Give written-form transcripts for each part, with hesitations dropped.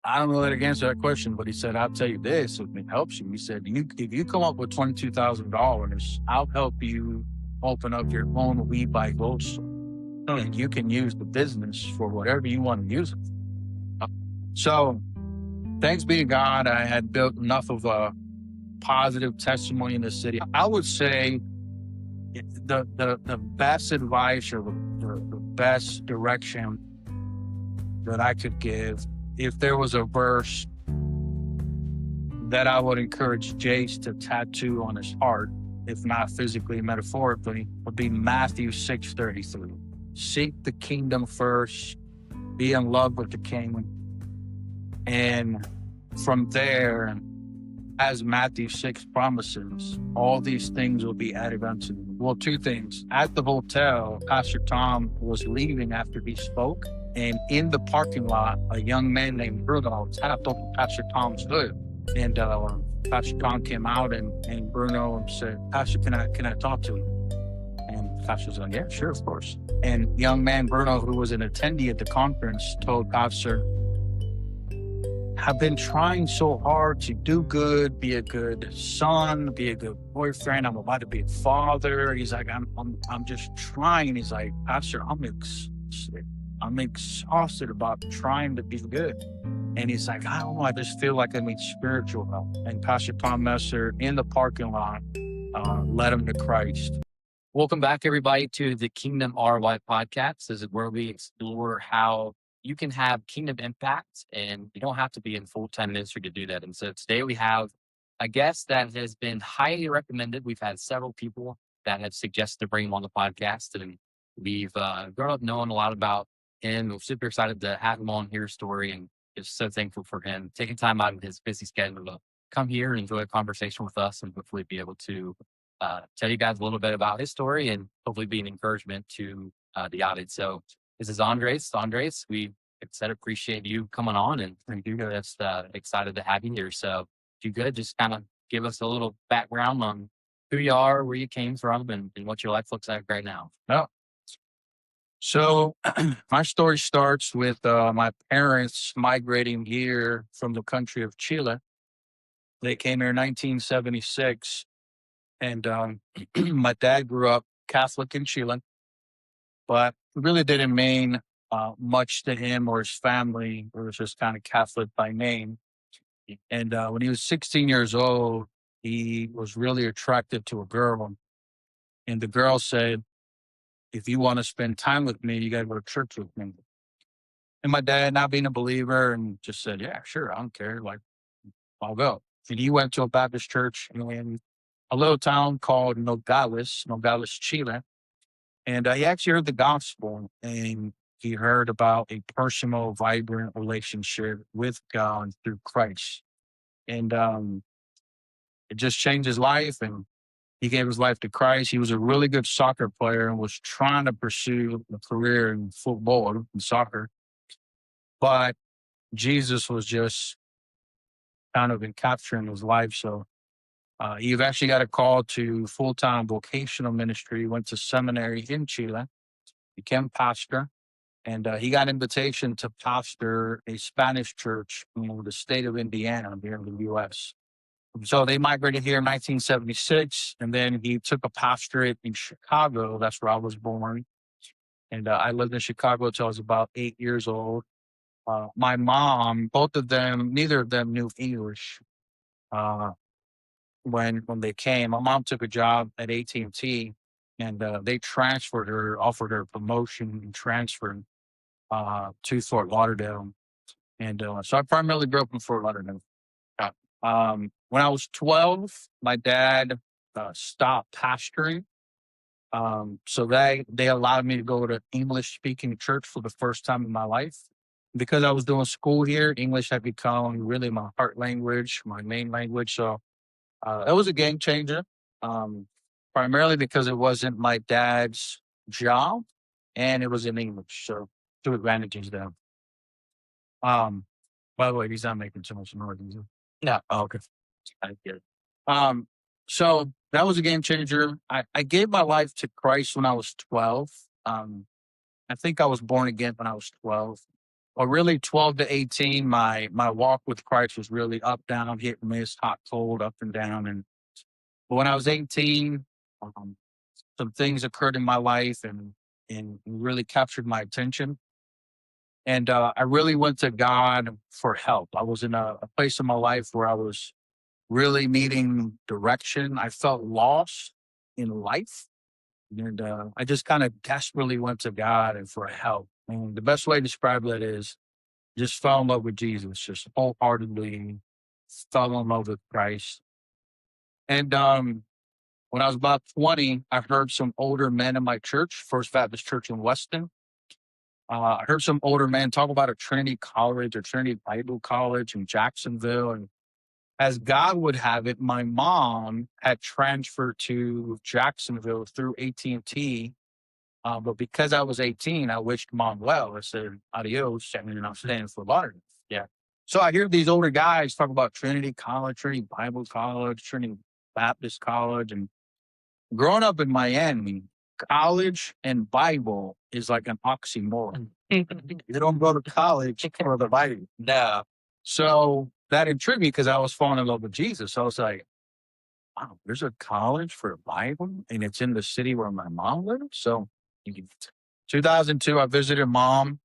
I don't know how to answer that question, but he said, I'll tell you this, if it helps you. He said, if you come up with $22,000, I'll help you open up your own We Buy Gold store. And you can use the business for whatever you want to use it for. So thanks be to God, I had built enough of a positive testimony in the city. I would say the best advice or the best direction that I could give, if there was a verse that I would encourage Jace to tattoo on his heart, if not physically, metaphorically, would be Matthew 6:33. Seek the kingdom first, be in love with the king. And from there, as Matthew 6 promises, all these things will be added unto you. Well, two things. At the hotel, Pastor Tom was leaving after he spoke. And in the parking lot, a young man named Bruno tapped on Pastor Tom's hood. And Pastor Tom came out and Bruno said, Pastor, can I talk to you? And Pastor's like, yeah, sure, of course. And young man Bruno, who was an attendee at the conference, told Pastor, I've been trying so hard to do good, be a good son, be a good boyfriend. I'm about to be a father. He's like, I'm just trying. He's like, Pastor, I'm exhausted about trying to be good. And he's like, I don't know. I just feel like I need spiritual help. And Pastor Tom Messer in the parking lot led him to Christ. Welcome back, everybody, to the Kingdom ROI podcast. This is where we explore how you can have kingdom impact, and you don't have to be in full-time ministry to do that. And so today we have a guest that has been highly recommended. We've had several people that have suggested to bring him on the podcast, and we've grown up knowing a lot about him. We're super excited to have him on, hear his story, and just so thankful for him taking time out of his busy schedule to come here and enjoy a conversation with us, and hopefully be able to tell you guys a little bit about his story and hopefully be an encouragement to the audience. So this is Andres. Andres, we said appreciate you coming on, and we're just excited to have you here. So if you could just kind of give us a little background on who you are, where you came from, and what your life looks like right now. Oh. So my story starts with my parents migrating here from the country of Chile. They came here in 1976. And my dad grew up Catholic in Chile, but really didn't mean much to him or his family. It was just kind of Catholic by name. And when he was 16 years old, he was really attracted to a girl. And the girl said, if you want to spend time with me, you got to go to church with me. And my dad, not being a believer, and just said, yeah, sure, I don't care. Like, I'll go. And he went to a Baptist church in a little town called Nogales, Chile. And he actually heard the gospel, and he heard about a personal, vibrant relationship with God through Christ. And it just changed his life, and he gave his life to Christ. He was a really good soccer player and was trying to pursue a career in football and soccer. But Jesus was just kind of capturing his life. So he eventually got a call to full-time vocational ministry, went to seminary in Chile, became pastor, and he got invitation to pastor a Spanish church in the state of Indiana here in the U.S. So they migrated here in 1976, and then he took a pastorate in Chicago. That's where I was born. And I lived in Chicago until I was about 8 years old. My mom, both of them, neither of them knew English. When they came, my mom took a job at AT&T, and they transferred her, offered her promotion and transferred to Fort Lauderdale. And so I primarily grew up in Fort Lauderdale. When I was 12, my dad stopped pastoring. So they allowed me to go to English speaking church for the first time in my life. Because I was doing school here, English had become really my heart language, my main language. So it was a game changer, primarily because it wasn't my dad's job and it was in English. So two advantages there. By the way, he's not making too much noise. Is he? No. Oh, okay. I get it. So that was a game changer. I gave my life to Christ when I was 12. I think I was born again when I was 12. or really 12 to 18, my walk with Christ was really up, down, hit and miss, hot, cold, up and down. And but when I was 18, um, some things occurred in my life and really captured my attention. And I really went to God for help. I was in a place in my life where I was really needing direction. I felt lost in life. And I just kind of desperately went to God and for help. And the best way to describe that is just fell in love with Jesus, just wholeheartedly fell in love with Christ. And when I was about 20, I heard some older men in my church, First Baptist Church in Weston. I heard some older men talk about a Trinity College or Trinity Bible College in Jacksonville. And as God would have it, my mom had transferred to Jacksonville through AT&T. But because I was 18, I wished mom well. I said, adios, and I'm staying for Lauderdale. Yeah. So I hear these older guys talk about Trinity College, Trinity Bible College, Trinity Baptist College. And growing up in Miami, college and Bible is like an oxymoron. You don't go to college for the Bible. No. So that intrigued me because I was falling in love with Jesus. So I was like, wow, there's a college for the Bible and it's in the city where my mom lives. So 2002, I visited mom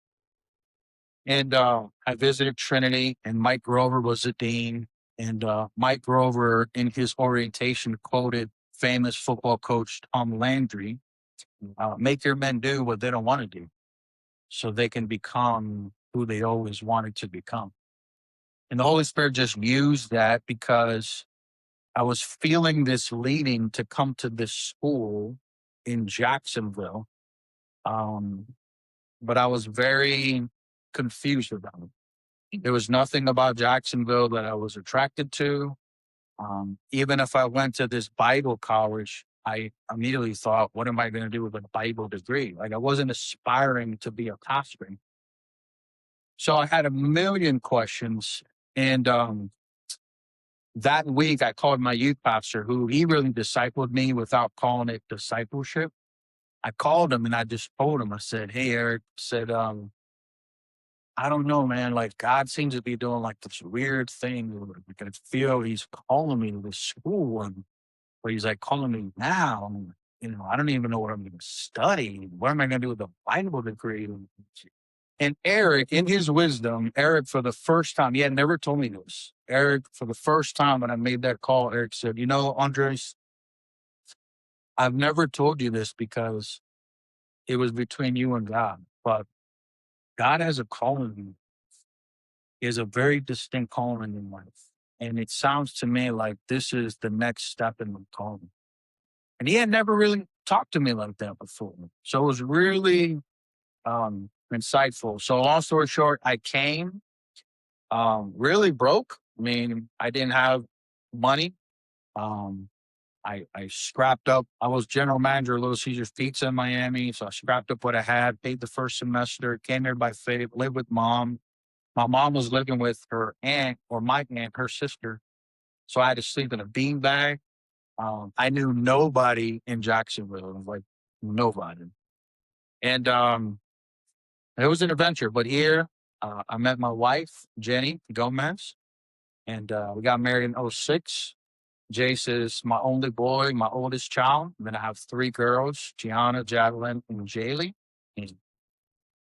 and I visited Trinity, and Mike Grover was the dean. And Mike Grover, in his orientation, quoted famous football coach Tom Landry, make your men do what they don't want to do so they can become who they always wanted to become. And the Holy Spirit just used that because I was feeling this leading to come to this school in Jacksonville. Um, but I was very confused about it. There was nothing about Jacksonville that I was attracted to. Even if I went to this Bible college, I immediately thought, what am I going to do with a Bible degree? Like I wasn't aspiring to be a pastor. So I had a million questions. And that week I called my youth pastor who he really discipled me without calling it discipleship. I called him and I just told him, I said, hey, Eric, said, I don't know, man. Like God seems to be doing like this weird thing. Like I feel he's calling me to this school, and but he's like calling me now. And, I don't even know what I'm going to study. What am I going to do with a Bible degree? And Eric, in his wisdom, Eric, for the first time, he had never told me this. Eric, for the first time when I made that call, Eric said, Andres, I've never told you this because it was between you and God, but God has a calling. He has a very distinct calling in life. And it sounds to me like this is the next step in the calling. And he had never really talked to me like that before. So it was really insightful. So long story short, I came really broke. I mean, I didn't have money. Um, I scrapped up. I was general manager of Little Caesars Pizza in Miami. So I scrapped up what I had, paid the first semester, came here by faith, lived with mom. My mom was living with her aunt or my aunt, her sister. So I had to sleep in a beanbag. I knew nobody in Jacksonville, like nobody. And it was an adventure. But here, I met my wife, Jenny Gomez, and we got married in '06. Jace is my only boy, my oldest child. And then I have three girls, Gianna, Javelin, and Jaylee.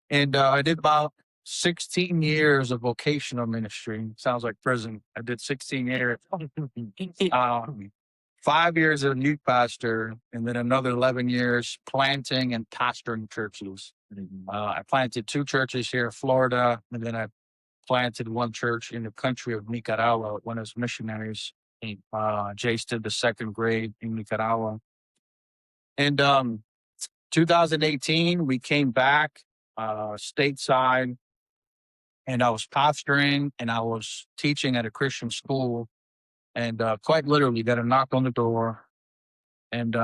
And I did about 16 years of vocational ministry. Sounds like prison. I did 16 years. 5 years as a youth pastor, and then another 11 years planting and pastoring churches. I planted two churches here in Florida, and then I planted one church in the country of Nicaragua when I was missionaries. Jace did the second grade in Nicaragua. And 2018, we came back stateside, and I was pastoring and I was teaching at a Christian school. And quite literally, got a knock on the door, and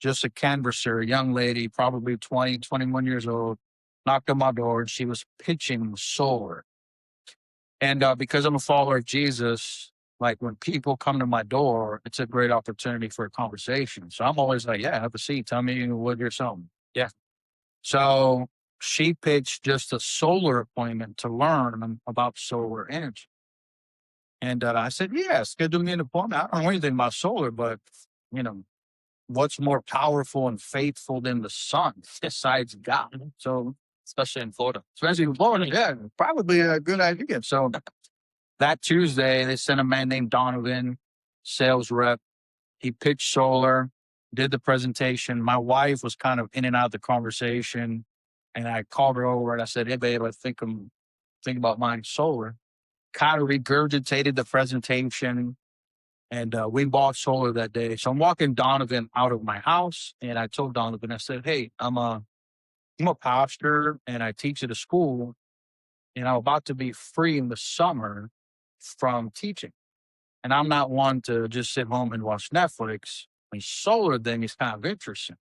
just a canvasser, a young lady, probably 20, 21 years old, knocked on my door, and she was pitching solar. And because I'm a follower of Jesus, like when people come to my door, it's a great opportunity for a conversation. So I'm always like, yeah, have a seat. Tell me what you're selling. Yeah. So she pitched just a solar appointment to learn about solar energy. And I said, yeah, schedule me an appointment. I don't know anything about solar, but you know, what's more powerful and faithful than the sun besides God? So, especially in Florida. especially in Florida, yeah, probably a good idea. So that Tuesday, they sent a man named Donovan, sales rep. He pitched solar, did the presentation. My wife was kind of in and out of the conversation. And I called her over and I said, hey, babe, I think I'm thinking about buying solar. Kind of regurgitated the presentation. And we bought solar that day. So I'm walking Donovan out of my house. And I told Donovan, I said, hey, I'm a pastor and I teach at a school. And I'm about to be free in the summer from teaching. And I'm not one to just sit home and watch Netflix. I mean, solar thing is kind of interesting.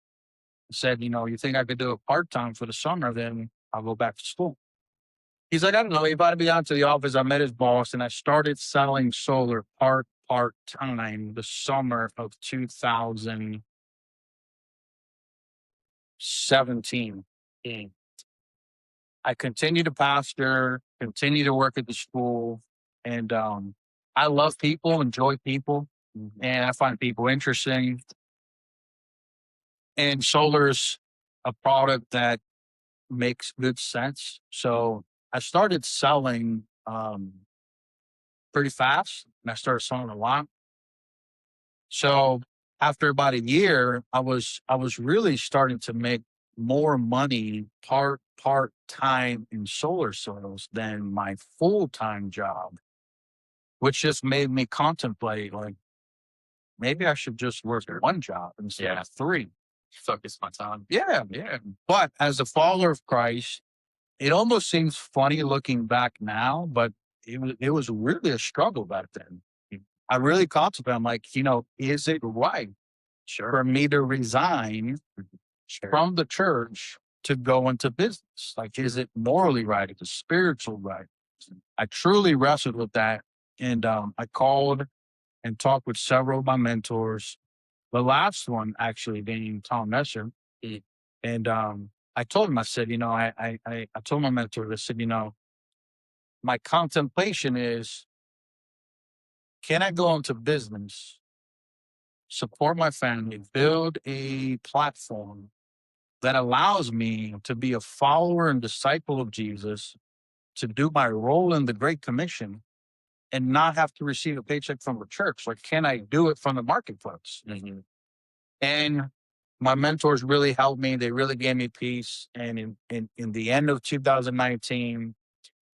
I said, you think I could do it part time for the summer? Then I'll go back to school. He's like, I don't know. He invited me out to the office. I met his boss, and I started selling solar part time the summer of 2017. Mm. I continued to pastor, continue to work at the school, and I love people, enjoy people, and I find people interesting. And solar's a product that makes good sense. So I started selling pretty fast, and I started selling a lot. So after about a year, I was really starting to make more money part time in solar sales than my full time job, which just made me contemplate like maybe I should just work one job instead of three. Focus my time. Yeah, yeah. But as a follower of Christ, it almost seems funny looking back now, but it was really a struggle back then. I really contemplated. I'm like, is it right for me to resign from the church to go into business? Like, is it morally right? Is it spiritual right? I truly wrestled with that, and I called and talked with several of my mentors. The last one actually being Tom Messer, and I told him, I said, I told my mentor, I said, my contemplation is, can I go into business, support my family, build a platform that allows me to be a follower and disciple of Jesus, to do my role in the Great Commission and not have to receive a paycheck from the church? Like, can I do it from the marketplace? And my mentors really helped me. They really gave me peace. And in the end of 2019,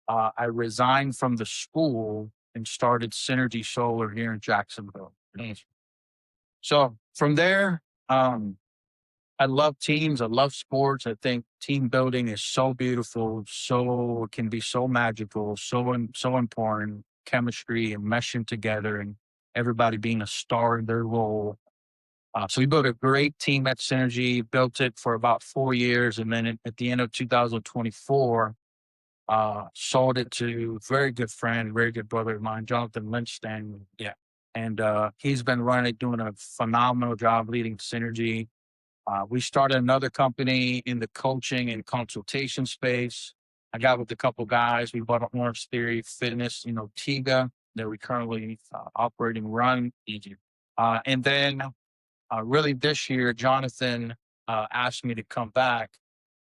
I resigned from the school and started Synergy Solar here in Jacksonville. So from there, I love teams. I love sports. I think team building is so beautiful. So it can be so magical. So important. Chemistry and meshing together, and everybody being a star in their role. So we built a great team at Synergy. Built it for about 4 years, and then at the end of 2024, sold it to a very good friend, very good brother of mine, Jonathan Lynch Stanley. Yeah. And he's been running it, doing a phenomenal job leading Synergy. We started another company in the coaching and consultation space. I got with a couple guys. We bought an Orange Theory Fitness, Tiga, that we currently operate and run. And then really this year, Jonathan asked me to come back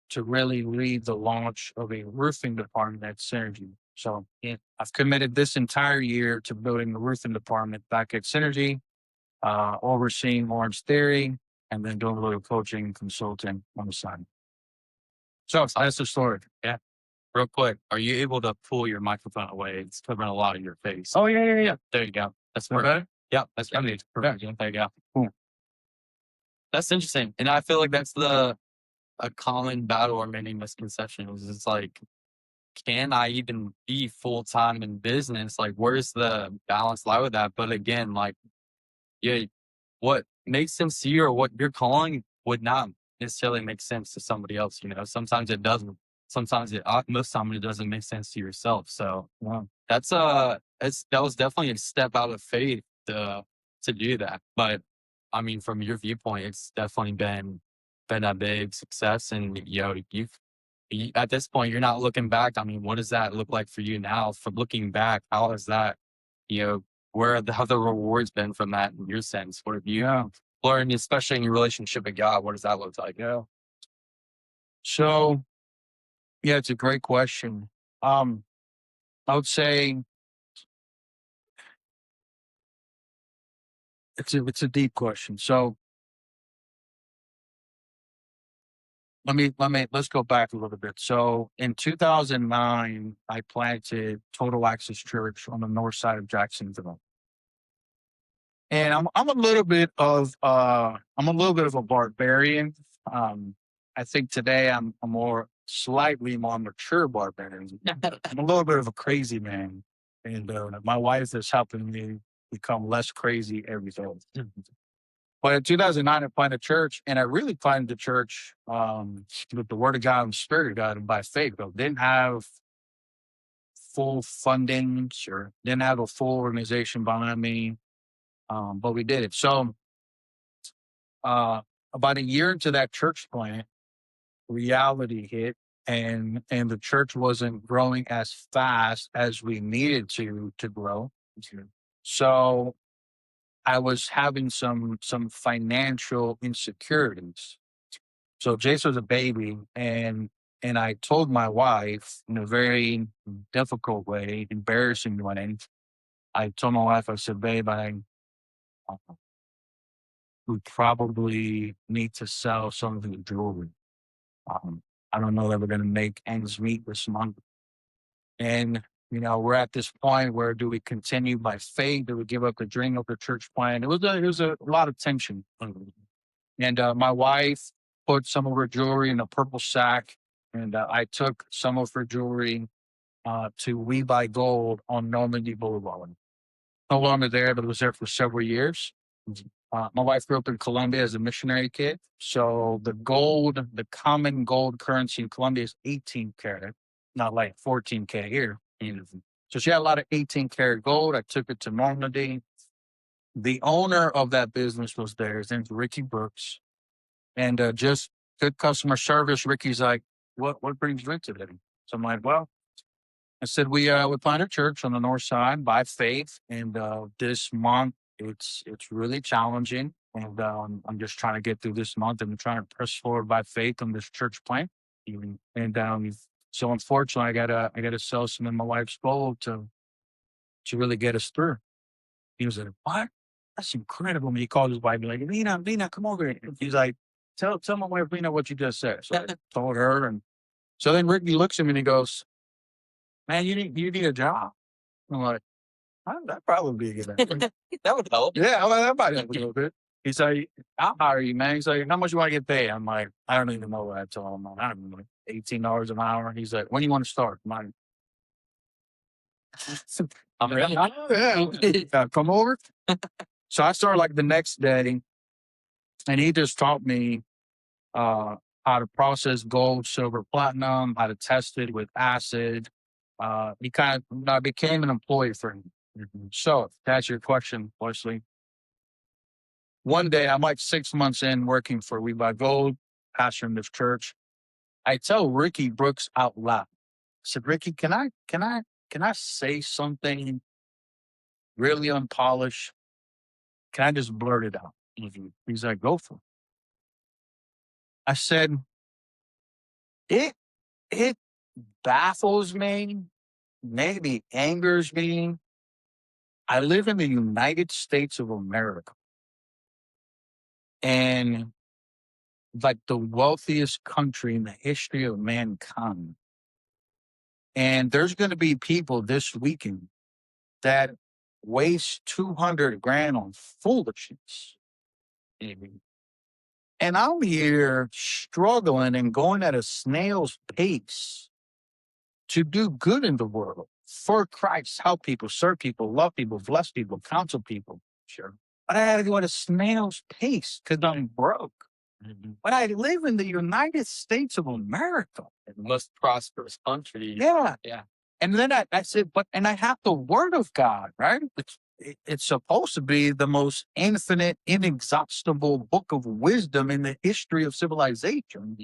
to really lead the launch of a roofing department at Synergy. So I've committed this entire year to building the roofing department back at Synergy, overseeing Orange Theory, and then doing a little coaching and consulting on the side. So that's the story. Yeah. Real quick, are you able to pull your microphone away? It's covering a lot of your face. Oh, yeah. There you go. That's Perfect. better. Yeah, that's perfect. There you go. Cool. That's interesting. And I feel like that's a common battle or many misconceptions. It's like, can I even be full time in business? Like, where's the balance lie with that? But again, like, yeah, what makes sense to you or what you're calling would not necessarily make sense to somebody else. Sometimes it doesn't. Sometimes most time it doesn't make sense to yourself. So that was definitely a step out of faith to do that. But I mean, from your viewpoint, it's definitely been a big success, and you've At this point, you're not looking back. I mean, what does that look like for you now? From looking back, how is that, you know, have the rewards been from that in your sense? What have you Yeah. learned, especially in your relationship with God? What does that look like? Yeah. So yeah, it's a great question. Um, I would say it's a deep question. So let's go back a little bit. So in 2009, I planted Total Access Church on the north side of Jacksonville. And I'm a little bit of a barbarian. Um, I think today I'm more slightly more mature barbarian. I'm a little bit of a crazy man, and my wife is helping me become less crazy every day. But in 2009, I planted a church, and I really planted the church with the Word of God and Spirit of God, and by faith. I didn't have full funding, or didn't have a full organization behind me, but we did it. So uh, about a year into that church plant, reality hit, and the church wasn't growing as fast as we needed to grow. So I was having some financial insecurities. So Jason was a baby, and I told my wife in a very difficult way, embarrassing way. I told my wife, I said, "Babe, I we probably need to sell some of the jewelry. Um, I don't know that we're going to make ends meet this month." And we're at this point where do we continue by faith? Do we give up the dream of the church plan? It was a lot of tension. And my wife put some of her jewelry in a purple sack, and I took some of her jewelry to We Buy Gold on Normandy Boulevard. No longer there, but was there for several years. My wife grew up in Colombia as a missionary kid. So the common gold currency in Colombia is 18 karat, not like 14K here. So she had a lot of 18 karat gold. I took it to Normandy. The owner of that business was there. His name's Ricky Brooks. And just good customer service. Ricky's like, what brings you into today? So I'm like, well, I said we planted a church on the north side by faith, and this month it's really challenging, and I'm just trying to get through this month, and I'm trying to press forward by faith on this church plant. And so unfortunately, I gotta sell some of my wife's gold to really get us through. He was like, "What? That's incredible!" And he called his wife, like, Lena, come over here. He's like, "Tell my wife Lena what you just said." So I told her, and so then Ricky looks at me and he goes, "Man, you need a job." I'm like, "That'd probably be a good idea." That would help. Yeah, well, that might help a little bit. He's like, "I'll hire you, man." He's like, "How much you want to get paid?" I'm like, "I don't even know what I told him. I don't know, like $18 an hour." He's like, "When do you want to start?" I'm like, I'm ready. Come over. So I started like the next day, and he just taught me uh, how to process gold, silver, platinum, how to test it with acid. He kind of I became an employee for him. So to answer your question, Leslie, one day I'm like 6 months in working for We Buy Gold, pastoring this church. I tell Ricky Brooks out loud. I said, "Ricky, can I say something really unpolished? Can I just blurt it out?" He's like, "Go for it." I said, it it baffles me, maybe angers me. I live in the United States of America, and like the wealthiest country in the history of mankind. And there's going to be people this weekend that waste 200 grand on foolishness. Mhm. And I'm here struggling and going at a snail's pace to do good in the world for Christ, help people, serve people, love people, bless people, counsel people. Sure. But I had to go at a snail's pace because I'm broke. But I live in the United States of America. The most prosperous country. Yeah. Yeah. And then I said, and I have the word of God, right? It's supposed to be the most infinite, inexhaustible book of wisdom in the history of civilization.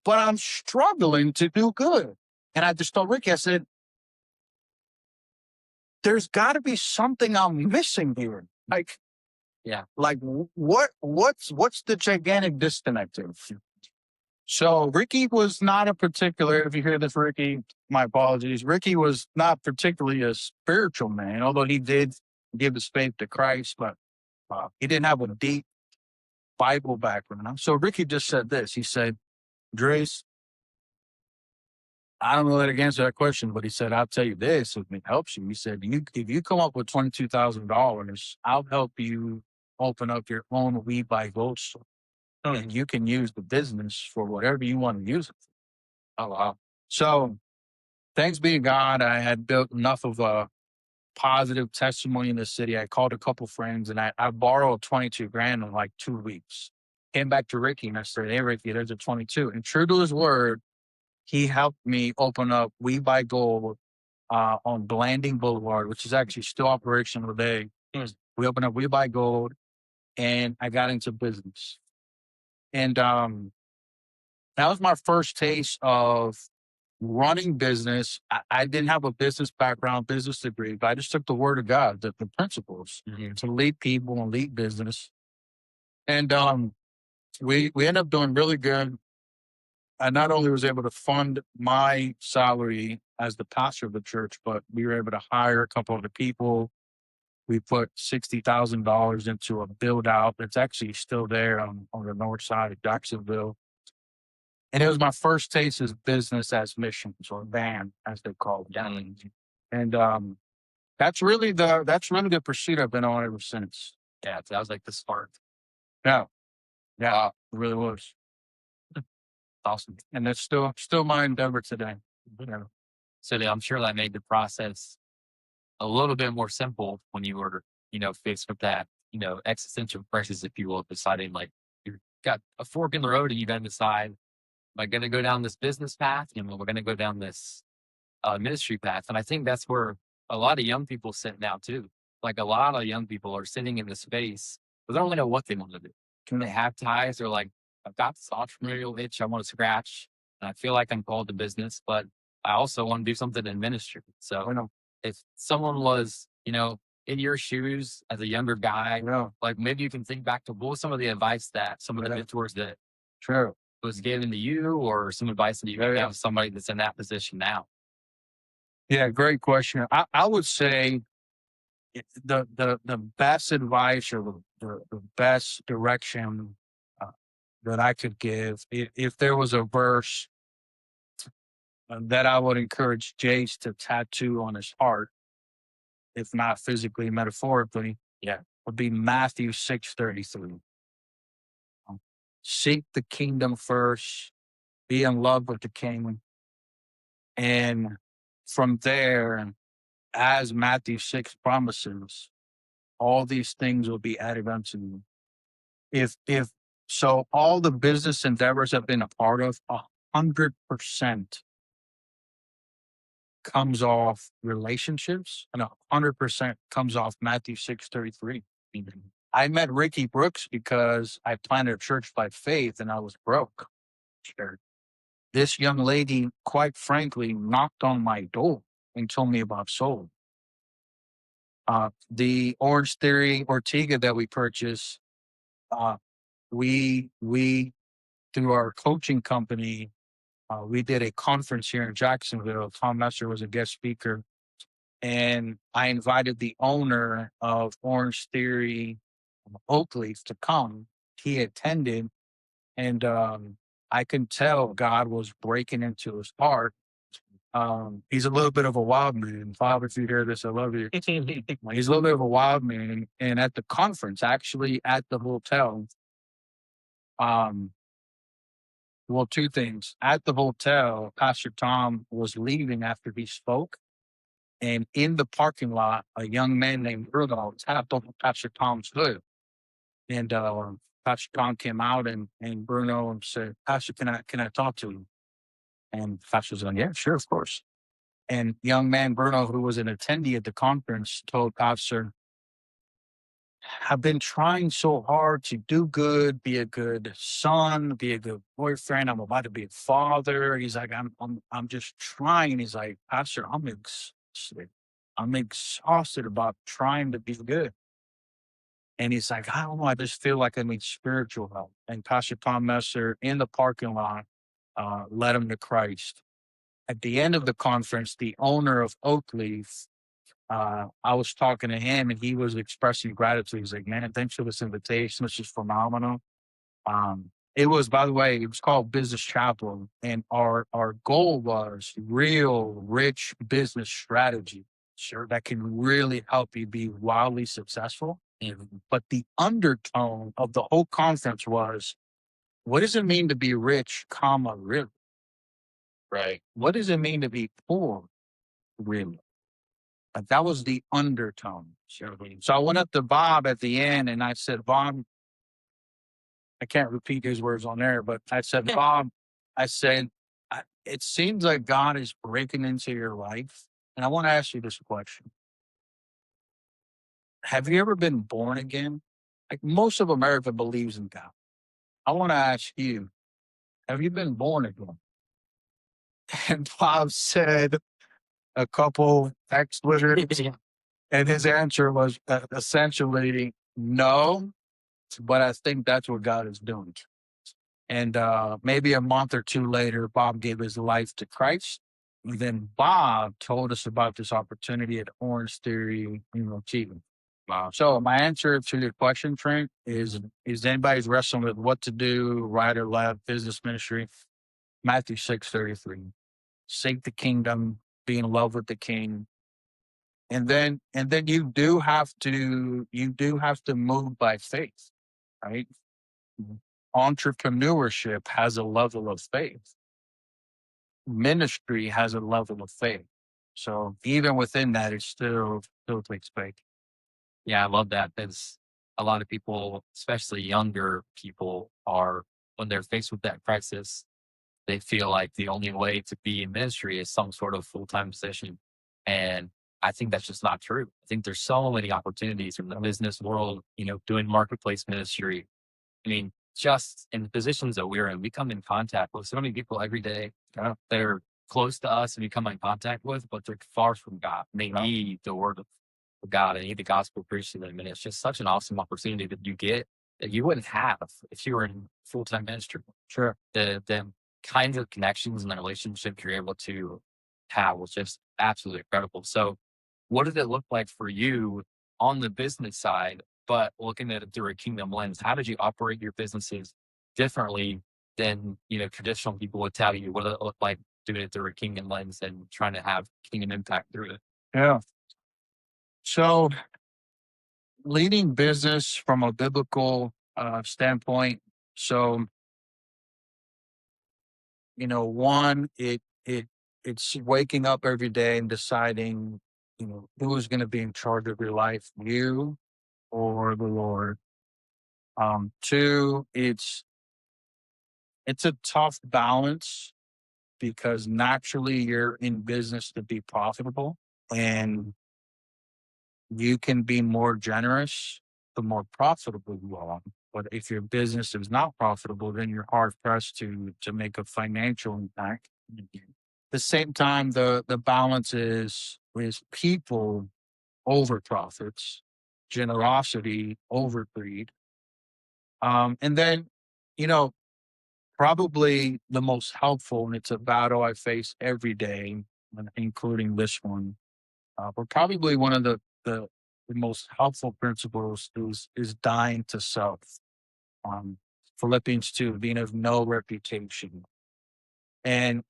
but I'm struggling to do good. And I just told Ricky, I said, there's got to be something I'm missing here. Yeah. What's the gigantic disconnect here? So Ricky was not a particular, if you hear this, Ricky, my apologies. Ricky was not particularly a spiritual man, although he did give his faith to Christ, but he didn't have a deep Bible background. So Ricky just said this. He said, Drace, I don't know how to answer that question, but he said, I'll tell you this, if it helps you. He said, if you come up with $22,000, I'll help you open up your own We Buy Gold store. And you can use the business for whatever you want to use it for. Oh, wow. So thanks be to God, I had built enough of a positive testimony in the city. I called a couple friends and I borrowed 22 grand in like 2 weeks. Came back to Ricky and I said, hey, Ricky, there's a 22. And true to his word, he helped me open up We Buy Gold on Blanding Boulevard, which is actually still operational today. We opened up We Buy Gold and I got into business. And that was my first taste of running business. I didn't have a business background, business degree, but I just took the word of God, the principles to lead people and lead business. And we ended up doing really good. I not only was able to fund my salary as the pastor of the church, but we were able to hire a couple of the people. We put $60,000 into a build out that's actually still there on the north side of Jacksonville. And it was my first taste of business as missions, or BAM, as they call it. And that's really the pursuit I've been on ever since. Yeah. So that was like the spark. Yeah, yeah, it really was. Awesome. And that's still my endeavor today. Yeah. So I'm sure that made the process a little bit more simple when you were, faced with that, existential crisis, if you will, deciding like you've got a fork in the road and you got to decide, am I going to go down this business path? We're going to go down this ministry path. And I think that's where a lot of young people sit now too. Like a lot of young people are sitting in the space, but they don't really know what they want to do. Can they have ties? They're like, I've got this entrepreneurial itch I want to scratch, and I feel like I'm called to business, but I also want to do something in ministry. So if someone was, in your shoes as a younger guy, like maybe you can think back to what was some of the advice that some of the mentors that was given to you, or some advice that you have somebody that's in that position now. Yeah, great question. I would say the best advice, or the best direction that I could give, if there was a verse that I would encourage Jace to tattoo on his heart, if not physically, metaphorically, would be Matthew 6:33. Seek the kingdom first, be in love with the king, and from there, as Matthew 6 promises, all these things will be added unto you. If so, all the business endeavors I've been a part of, 100% comes off relationships, and 100% comes off Matthew 6:33. I met Ricky Brooks because I planted a church by faith and I was broke. Sure. This young lady, quite frankly, knocked on my door and told me about soul. The Orange Theory Ortega that we purchased, we through our coaching company, we did a conference here in Jacksonville. Tom Messer was a guest speaker, and I invited the owner of Orange Theory Oakleaf to come. He attended, and I can tell God was breaking into his heart. He's a little bit of a wild man. Father, if you hear this, I love you. He's a little bit of a wild man. And at the conference, actually at the hotel, um, well, two things. At the hotel, Pastor Tom was leaving after he spoke. And in the parking lot, a young man named Bruno tapped on Pastor Tom's hood. And Pastor Tom came out and Bruno said, Pastor, can I talk to you? And Pastor was like, yeah, sure, of course. And young man Bruno, who was an attendee at the conference, told Pastor, I've been trying so hard to do good, be a good son, be a good boyfriend. I'm about to be a father. He's like, I'm just trying. He's like, Pastor, I'm exhausted. I'm exhausted about trying to be good. And he's like, I don't know. I just feel like I need spiritual help. And Pastor Tom Messer in the parking lot led him to Christ. At the end of the conference, the owner of Oakleaf, I was talking to him and he was expressing gratitude. He's like, man, thanks for this invitation. This is phenomenal. It was, by the way, it was called Business Chapel. And our goal was real rich business strategy. Sure. That can really help you be wildly successful. But the undertone of the whole conference was, what does it mean to be rich, comma, really? Right. What does it mean to be poor, really? That was the undertone. Sure. So I went up to Bob at the end and I said, Bob, I can't repeat his words on there, but I said, Bob, I said, it seems like God is breaking into your life. And I want to ask you this question. Have you ever been born again? Like most of America believes in God. I want to ask you, have you been born again? And Bob said a couple X words, and his answer was essentially no, but I think that's what God is doing. And maybe a month or two later, Bob gave his life to Christ. And then Bob told us about this opportunity at Orange Theory, Achievement. Wow. So my answer to your question, Trent, is anybody's wrestling with what to do, right or left, business ministry? Matthew 6:33. Seek the kingdom, be in love with the king. And then you do have to move by faith, right? Entrepreneurship has a level of faith. Ministry has a level of faith. So even within that, it still takes faith. Yeah, I love that. Because a lot of people, especially younger people, are when they're faced with that crisis, they feel like the only way to be in ministry is some sort of full time position. And I think that's just not true. I think there's so many opportunities in the business world, doing marketplace ministry. I mean, just in the positions that we're in, we come in contact with so many people every day that are close to us and we come in contact with, but they're far from God. And they need the word of God and need the gospel preached to them. And it's just such an awesome opportunity that you get that you wouldn't have if you were in full time ministry. Sure. The kinds of connections and the relationships you're able to have was just absolutely incredible. So, what did it look like for you on the business side, but looking at it through a kingdom lens? How did you operate your businesses differently than traditional people would tell you? What did it look like doing it through a kingdom lens and trying to have kingdom impact through it? Yeah. So leading business from a biblical standpoint. So, one, it's waking up every day and deciding, who's going to be in charge of your life, you or the Lord. Two, it's a tough balance because naturally you're in business to be profitable and you can be more generous the more profitable you are. But if your business is not profitable, then you're hard pressed to make a financial impact. At the same time, the balance is people over profits, generosity over greed. And then, you know, probably the most helpful, and it's a battle I face every day, including this one. But probably one of the most helpful principles is dying to self. Um, Philippians 2, being of no reputation. And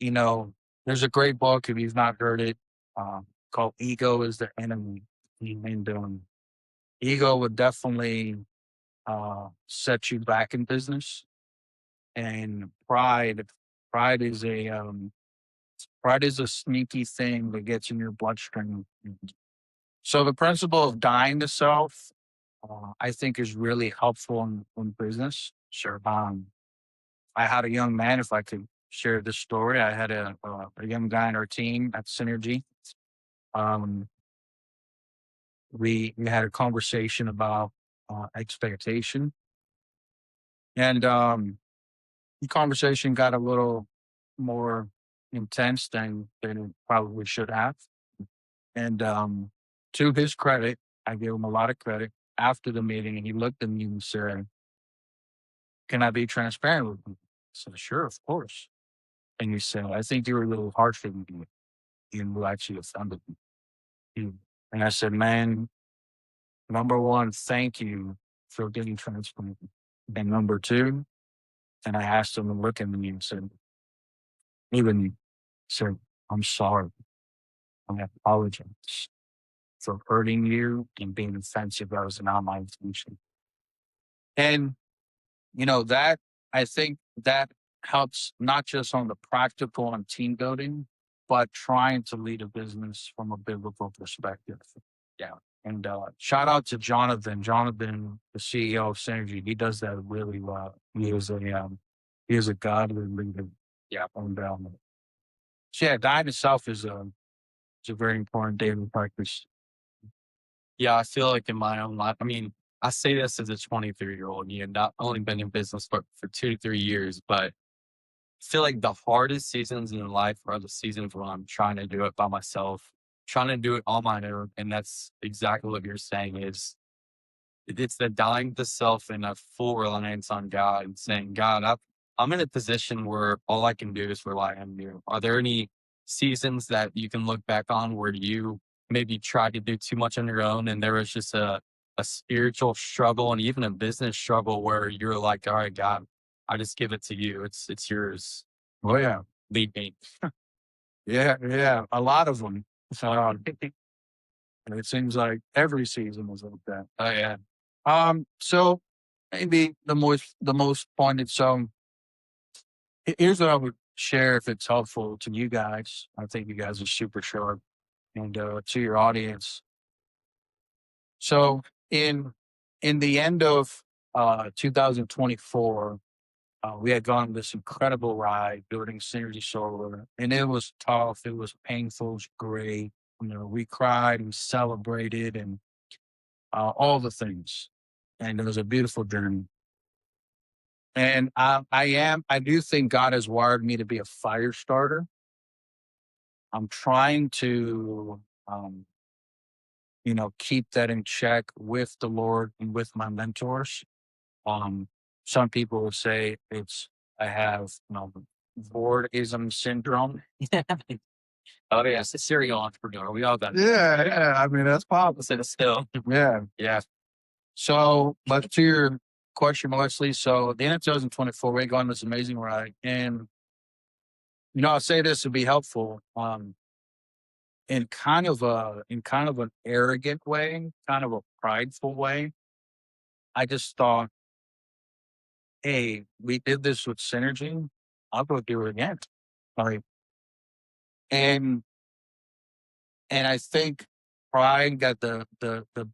there's a great book if you've not heard it, called "Ego is the Enemy." And ego would definitely set you back in business, and pride is a sneaky thing that gets in your bloodstream. So the principle of dying to self, I think, is really helpful in business. Sure. I had a young man, if I could share this story, I had a young guy in our team at Synergy. Um, we had a conversation about expectation. And the conversation got a little more intense than it probably should have. And to his credit, I give him a lot of credit after the meeting, and he looked at me and said, "Can I be transparent with you?" I said, "Sure, of course." And he said, "I think you were a little harsh with me. You actually offended me." Mm. And I said, "Man, number one, thank you for getting transparent. And number two," and I asked him to look at me and said, even said, "I'm sorry. I apologize for hurting you and being offensive. That was not my intention." And, that I think that helps not just on the practical and team building, but trying to lead a business from a biblical perspective. Yeah. And shout out to Jonathan. Jonathan, the CEO of Synergy, he does that really well. He is a godly leader. Yeah. And so yeah, dying itself is a very important daily practice. Yeah, I feel like in my own life, I mean, I say this as a 23-year-old, not only been in business for 2 to 3 years, but I feel like the hardest seasons in life are the seasons when I'm trying to do it by myself, trying to do it on my own. And that's exactly what you're saying is it's the dying to self and a full reliance on God and saying, God, I'm in a position where all I can do is rely on you. Are there any seasons that you can look back on where you maybe tried to do too much on your own and there was just a spiritual struggle and even a business struggle where you're like, all right, God, I just give it to you. It's yours. Oh yeah, Lead me. yeah, a lot of them. And it seems like every season was like that. Oh yeah. So maybe the most pointed. So here's what I would share if it's helpful to you guys. I think you guys are super sharp, and to your audience. So in the end of 2024, we had gone on this incredible ride building Synergy Solar, and it was tough. It was painful. It was great. We cried, we celebrated, and all the things. And it was a beautiful journey. And I do think God has wired me to be a fire starter. I'm trying to, keep that in check with the Lord and with my mentors. Um, some people would say I have, boardism syndrome. Oh yeah. It's a serial entrepreneur. We all got it. Yeah. I mean, that's possible. Sit still. Yeah. Yeah. So, but to your question, Leslie, so at the end of 2024, we go on this amazing ride. And, I'll say this to be helpful, in kind of an arrogant way, kind of a prideful way. I just thought, hey, we did this with Synergy. I'll go do it again. Like, and and I think pride got the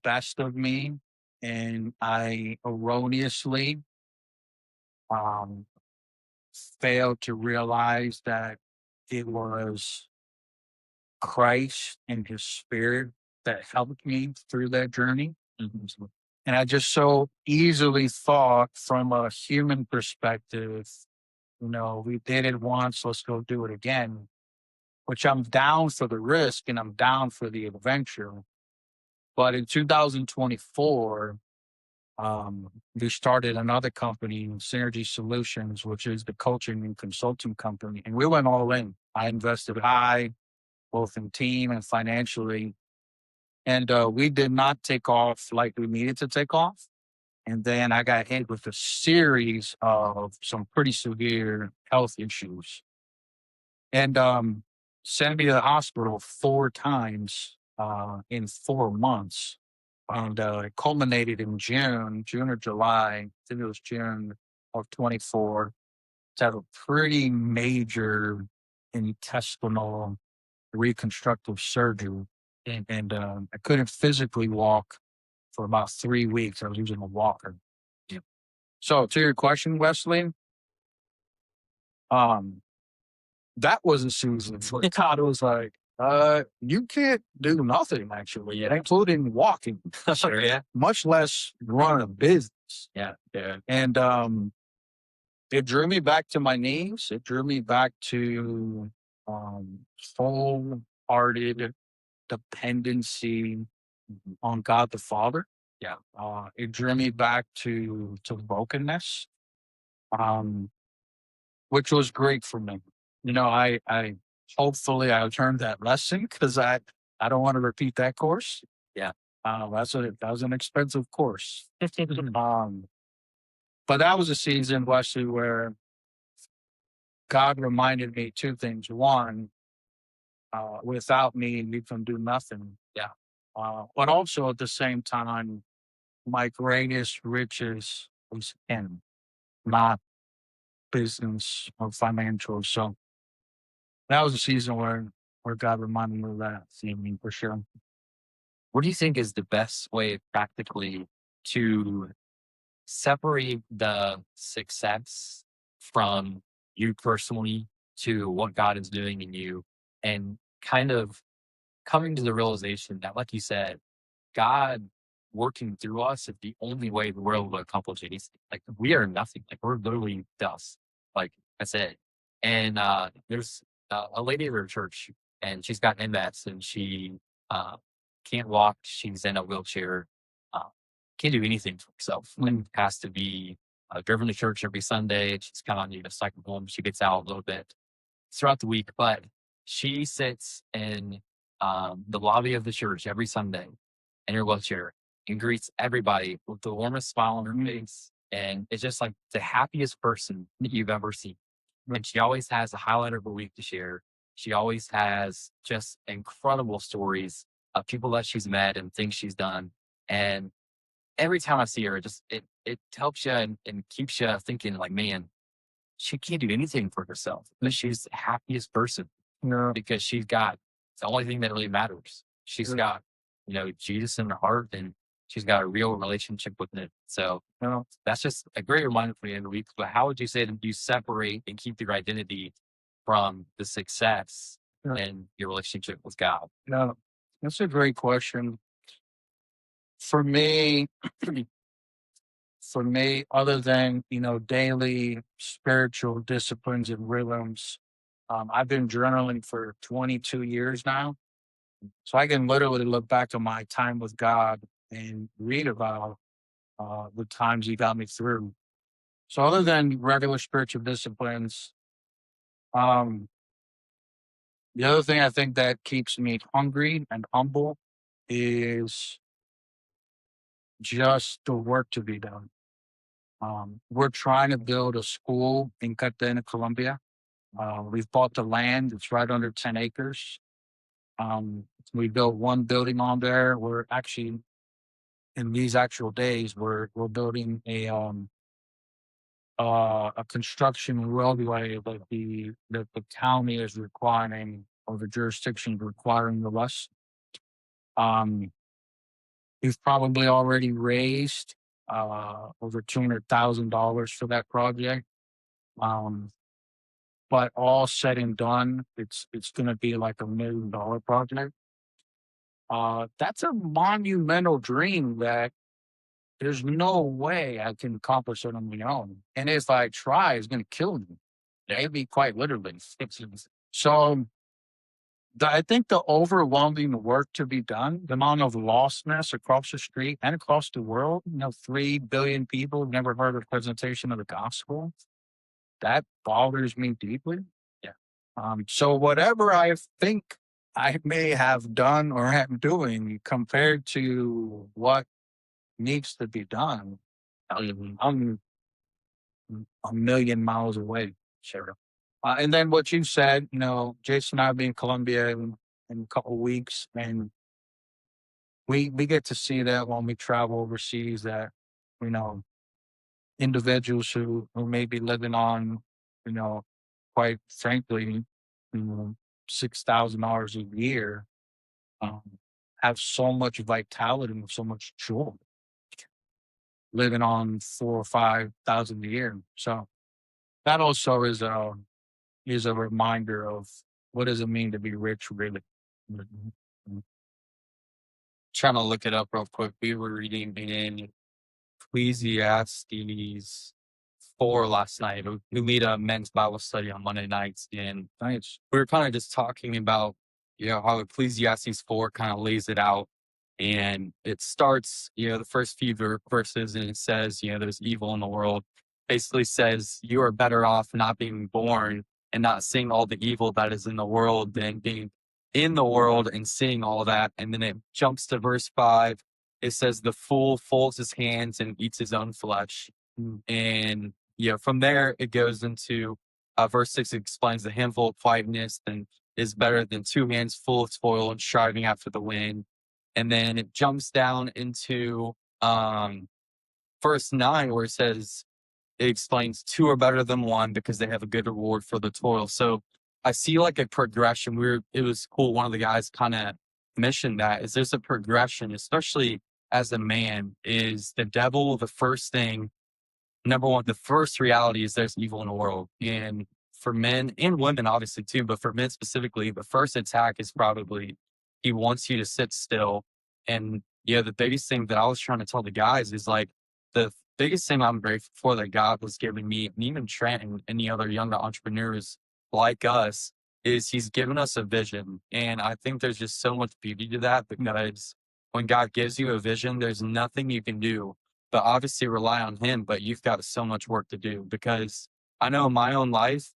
best of me, and I erroneously um failed to realize that it was Christ and his spirit that helped me through that journey. Mhm. And I just so easily thought from a human perspective, we did it once, let's go do it again, which I'm down for the risk and I'm down for the adventure. But in 2024, we started another company, Synergy Solutions, which is the coaching and consulting company. And we went all in. I invested high, both in team and financially. And we did not take off like we needed to take off. And then I got hit with a series of some pretty severe health issues and sent me to the hospital 4 times in 4 months. And it culminated in June or July. I think it was June of 24 to have a pretty major intestinal reconstructive surgery. And I couldn't physically walk for about 3 weeks. I was using a walker. Yep. So to your question, Wesley, um, that was a season. God, it was like You can't do nothing actually, including walking, Sure, yeah. much less run a business. Yeah, yeah. And it drew me back to my knees. It drew me back to um, wholehearted dependency on God the Father. Yeah. It drew me back to brokenness, um, which was great for me. I hopefully I learned that lesson because I don't want to repeat that course. Yeah. That was an expensive course. um, but that was a season, Wesley, where God reminded me two things. One, without me, you can do nothing. Yeah. But also at the same time, my greatest riches was Him, not business or financial. So that was a season where God reminded me of that. See me for sure. What do you think is the best way practically to separate the success from you personally to what God is doing in you and kind of coming to the realization that, like you said, God working through us is the only way the world will accomplish anything. Like we are nothing. Like we're literally dust. Like that's it. And there's a lady at her church, and she's got MS, and she uh, can't walk. She's in a wheelchair. Uh, can't do anything for herself. And has to be driven to church every Sunday. She's kind of need a cycle home. She gets out a little bit throughout the week, but she sits in the lobby of the church every Sunday in her wheelchair and greets everybody with the warmest smile on her face. And it's just like the happiest person that you've ever seen. And she always has a highlight of her week to share. She always has just incredible stories of people that she's met and things she's done. And every time I see her, it helps you and keeps you thinking like, man, she can't do anything for herself, but she's the happiest person Yeah. because she's got it's the only thing that really matters. She's Yeah. got, Jesus in her heart, and she's got a real relationship with it. So that's just a great reminder for the end of the week. But how would you say that you separate and keep your identity from the success Yeah. and your relationship with God? Yeah. That's a great question. For me, other than daily spiritual disciplines and rhythms, I've been journaling for 22 years now, so I can literally look back on my time with God and read about the times He got me through. So, other than regular spiritual disciplines, um, the other thing I think that keeps me hungry and humble is just the work to be done. We're trying to build a school in Cartagena, Colombia. We've bought the land. It's right under 10 acres. We built one building on there. We're actually in these actual days, we're building a construction roadway that the county is requiring, or the jurisdiction requiring of us. Um, we've probably already raised over $200,000 for that project. Um, but all said and done, it's going to be like $1 million project. That's a monumental dream that there's no way I can accomplish it on my own. And if I try, it's going to kill me. Maybe quite literally. So I think the overwhelming work to be done, the amount of lostness across the street and across the world, 3 billion people have never heard a presentation of the gospel. That bothers me deeply. Yeah. So whatever I think I may have done or am doing compared to what needs to be done, I'm a million miles away. Sure. And then what you said, Jason and I will be in Colombia in a couple of weeks, and we get to see that when we travel overseas, that you know individuals who may be living on, you know, quite frankly, $6,000 a year, um, have so much vitality and so much joy living on 4 or 5 thousand a year. So that also is a reminder of what does it mean to be rich, really. Mhm. Mm. Trying to look it up real quick. We were reading in Ecclesiastes 4 last night. We lead a men's Bible study on Monday nights, and Nice. we were kind of just talking about, how Ecclesiastes 4 kind of lays it out. And it starts, the first few verses, and it says, there's evil in the world. Basically says you are better off not being born and not seeing all the evil that is in the world than being in the world and seeing all that. And then it jumps to verse 5. It says, the fool folds his hands and eats his own flesh. Mm. And from there it goes into verse 6 explains the handful of quietness and is better than two hands full of spoil and striving after the wind. And then it jumps down into um, verse 9 where it explains two are better than one because they have a good reward for the toil. So I see like a progression. It was cool. One of the guys kind of mentioned that is there's a progression, especially as a man, is the devil the first thing. Number one, the first reality is there's evil in the world. And for men and women, obviously, too, but for men specifically, the first attack is probably he wants you to sit still. And the biggest thing that I was trying to tell the guys is like the biggest thing I'm grateful for that God was giving me, and even Trent and any other young entrepreneurs like us, is he's given us a vision. And I think there's just so much beauty to that because when God gives you a vision, there's nothing you can do but obviously rely on him. But you've got so much work to do because I know in my own life,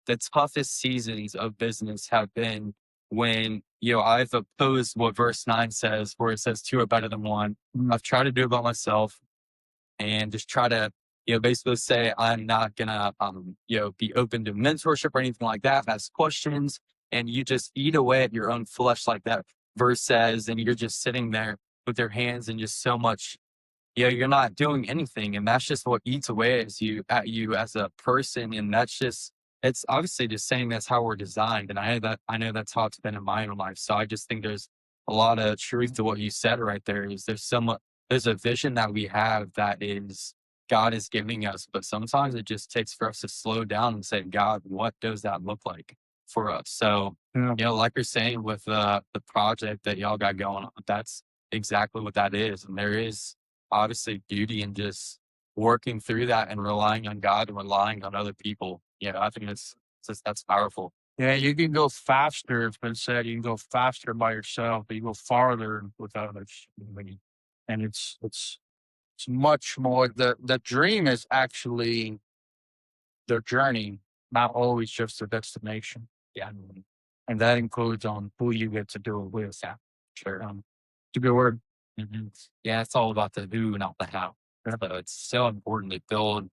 the toughest seasons of business have been when, I've opposed what verse 9 says, where it says two are better than one. Mm. I've tried to do it by myself and just try to, basically say I'm not gonna, be open to mentorship or anything like that. Ask questions and you just eat away at your own flesh like that verse says, and you're just sitting there with your hands and just so much you're not doing anything, and that's just what eats away at you as a person, and that's just it's obviously just saying that's how we're designed, and I know that's how it's been in my own life. So I just think there's a lot of truth to what you said right there. Is there's a vision that we have that is God is giving us, but sometimes it just takes for us to slow down and say, God, what does that look like for us? So Yeah. like you're saying with the project that y'all got going on, that's exactly what that is, and there is obviously beauty in just working through that and relying on God and relying on other people. I think that's powerful. Yeah, you can go faster. It's been said you can go faster by yourself, but you go farther with others. And it's much more. The dream is actually the journey, not always just the destination. Yeah, And that includes on who you get to do it with. yeah, sure. It's a good word. Yeah, it's all about the who, not the how. Yeah. So it's so important to build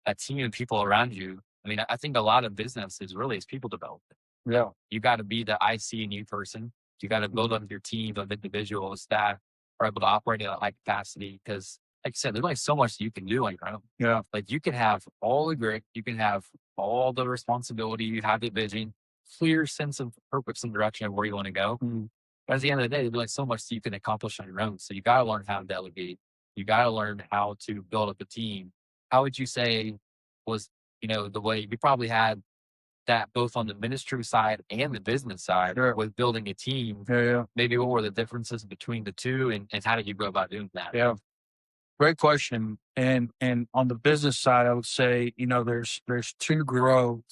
a team of people around you. I mean, I think a lot of business is really is people development. Yeah. You got to be the IC in you person. You got to build up your team of individuals that are able to operate at a high capacity. Because, like I said, there's only so much you can do on your own. Yeah. Like you can have all the grit, you can have all the responsibility, you have the vision, clear sense of purpose and direction of where you want to go. Mm. But at the end of the day, there's only so much you can accomplish on your own. So you got to learn how to delegate. You got to learn how to build up a team. How would you say was, the way you probably had that both on the ministry side and the business side Sure. with building a team? Yeah. Yeah. Maybe what were the differences between the two and how did you go about doing that? Yeah. Great question. And on the business side, I would say, there's two growth.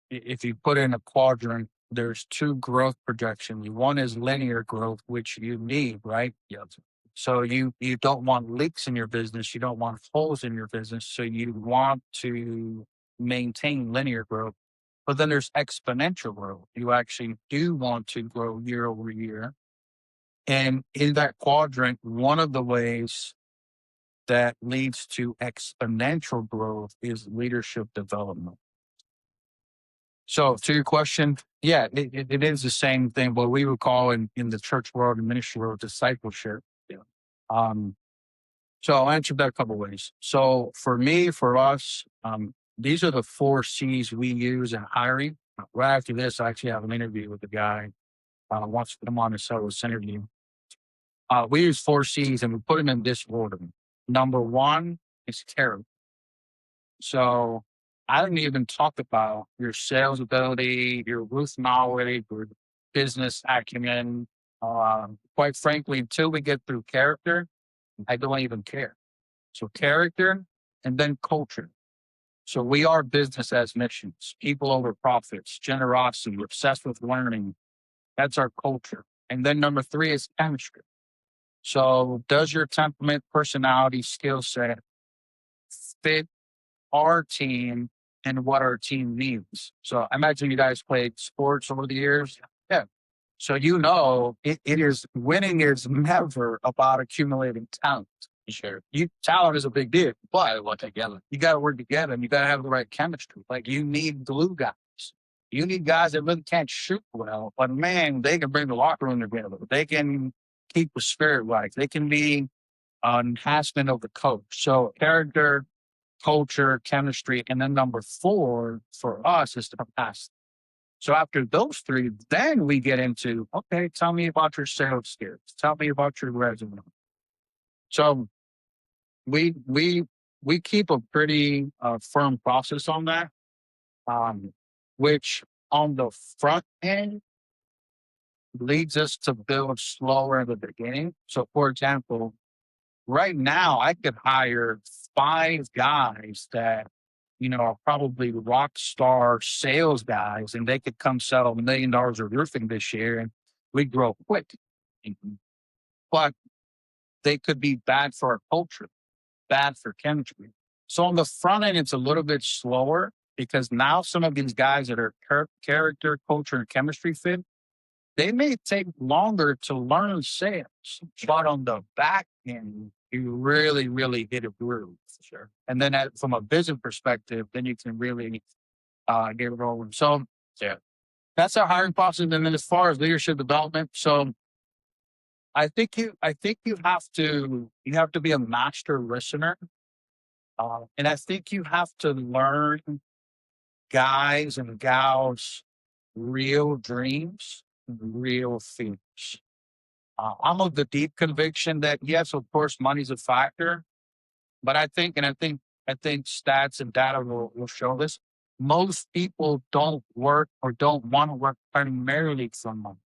If you put in a quadrant, there's two growth projections. One is linear growth, which you need, right? Yeah. So you don't want leaks in your business. You don't want holes in your business. So you want to maintain linear growth. But then there's exponential growth. You actually do want to grow year over year. And in that quadrant, one of the ways that leads to exponential growth is leadership development. So to your question, yeah, it is the same thing, what we would call in the church world and ministry world discipleship. Yeah. Um, so I'll answer that a couple ways. So for me, for us, these are the 4 C's we use in hiring. Right after this, I actually have an interview with a guy wants to come on and sell this interview. We use 4 C's and we put them in this order. Number one is character. So I didn't even talk about your sales ability, your roof knowledge, or business acumen. Quite frankly, until we get through character, I don't even care. So character and then culture. So we are business as missions, people over profits, generosity, obsessed with learning. That's our culture. And then number three is chemistry. So does your temperament, personality, skill set fit our team and what our team needs? So I imagine you guys played sports over the years. Yeah. So it is winning is never about accumulating talent. Sure. Talent is a big deal, but Work together. you got to work together and you got to have the right chemistry. Like you need glue guys. You need guys that really can't shoot well, but man, they can bring the locker room together. They can keep the spirit right. They can be an enhancement of the coach. So character, culture, chemistry, and then number four for us is the capacity. So after those three, then we get into, okay, tell me about your sales skills. Tell me about your resume. So we we we keep a pretty firm process on that, which on the front end leads us to build slower in the beginning. So, for example, right now I could hire five guys that are probably rock star sales guys, and they could come sell $1 million of roofing this year, and we grow quick. Mhm. But they could be bad for our culture, bad for chemistry. So on the front end, it's a little bit slower because now some of these guys that are character, culture, and chemistry fit, they may take longer to learn sales, but on the back end, you really, really hit a groove. Sure. And then from a business perspective, then you can really get rolling. So yeah, that's our hiring process. And then as far as leadership development, so I think you have to be a master listener, and I think you have to learn guys and gals real dreams, real fears. I'm of the deep conviction that yes, of course, money's a factor, but I think stats and data will show this. Most people don't work or don't want to work primarily for money.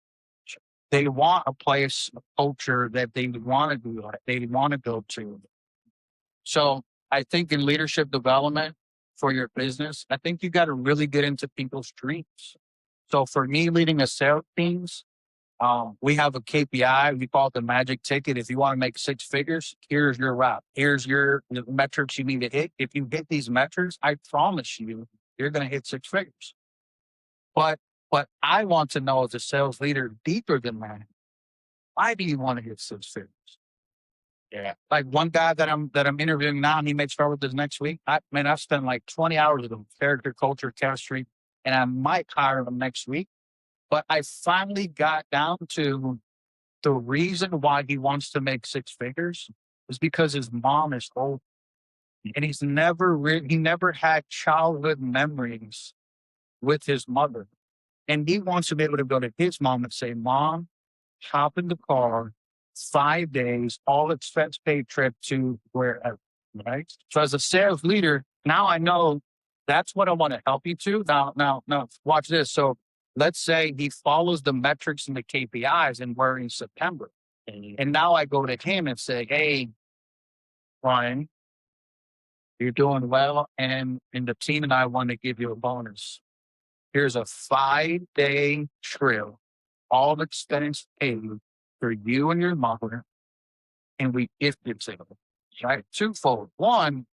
They want a place, a culture that they want to do, like they want to go to. So I think in leadership development for your business, I think you got to really get into people's dreams. So for me, leading a sales teams, we have a KPI. We call it the magic ticket. If you want to make six figures, here's your route. Here's the metrics you need to hit. If you hit these metrics, I promise you're going to hit six figures. But what I want to know as a sales leader deeper than that, why do you want to hit six figures? Yeah. Like one guy that I'm interviewing now, and he may start with this next week. I've spent like 20 hours with him, character, culture, chemistry, and I might hire him next week. But I finally got down to the reason why he wants to make six figures is because his mom is old, and he never had childhood memories with his mother, and he wants to be able to go to his mom and say, "Mom, hop in the car, 5 days, all expense paid trip to wherever." Right. So as a sales leader, now I know that's what I want to help you to. Now, watch this. So let's say he follows the metrics and the KPIs, and we're in September. And now I go to him and say, "Hey, Brian, you're doing well. And the team and I want to give you a bonus. Here's a 5 day trip, all expense paid for you and your mother, and we gifted to them." Right? Twofold. One,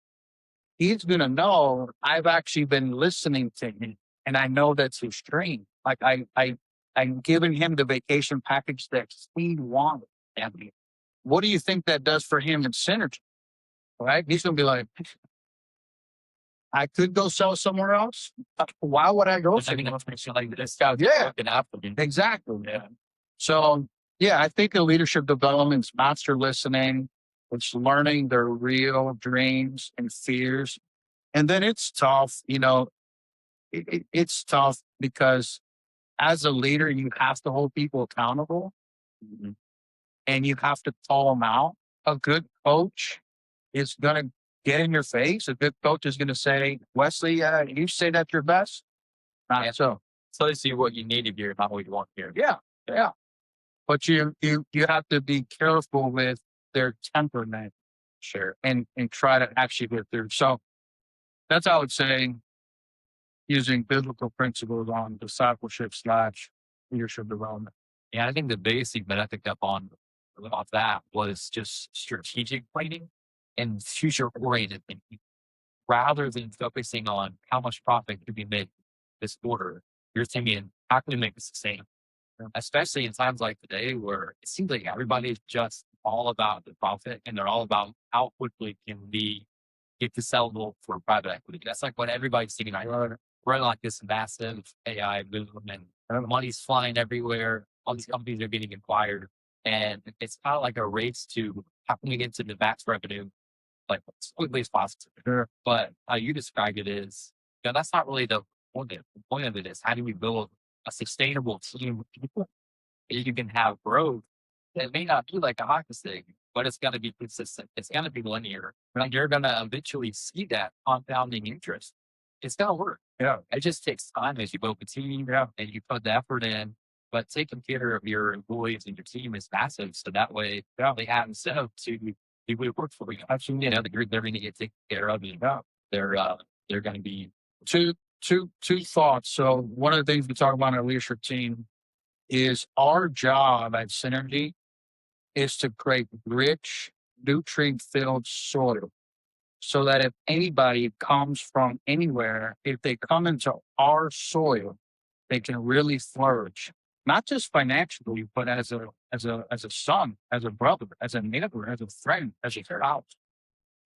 he's gonna know I've actually been listening to him, and I know that's his dream. Like I'm giving him the vacation package that he wanted. And what do you think that does for him in synergy? Right? He's gonna be like, I could go sell somewhere else. Why would I go? It's like like this. Yeah, An apple. exactly. Yeah. So yeah, I think in leadership development is master listening. It's learning their real dreams and fears. And then it's tough, it's tough because as a leader, you have to hold people accountable. Mhm. And you have to call them out. A good coach is going to get in your face. A good coach is going to say, Wesley, you say that you're best. Not Yeah. so. tells you what you need to hear, not what you want to hear. Yeah, yeah. But you have to be careful with their temperament Sure. and try to actually get through. So that's how I would say using biblical principles on discipleship slash leadership development. Yeah, I think the biggest thing that I picked up on off that was just strategic planning and future oriented thinking. Rather than focusing on how much profit could be made this quarter, you're thinking, how can we make this sustain? Especially in times like today where it seems like everybody's just all about the profit and they're all about how quickly can we get this sellable for private equity. That's like what everybody's thinking right now. Right. We're in like this massive AI boom and money's flying everywhere. All these companies are getting acquired. And it's kind of like a race to how can we get to the max revenue like as quickly as possible. Sure. But how you described it is, that's not really the point. The point of it is how do we build a sustainable team of people that you can have growth that may not be like a hockey stick, but it's going to be consistent. It's going to be linear. And you're going to eventually see that compounding interest. It's going to work. Yeah. It just takes time as you build a team Yeah. and you put the effort in. But taking care of your employees and your team is massive. So that way they have incentive to do good work for you. Absolutely. You know, they're going to get taken care of. And Yeah. they're going to be Two thoughts. So one of the things we talk about in our leadership team is our job at Synergy is to create rich, nutrient-filled soil so that if anybody comes from anywhere, if they come into our soil, they can really flourish, not just financially, but as a son, as a brother, as a neighbor, as a friend, as a spouse.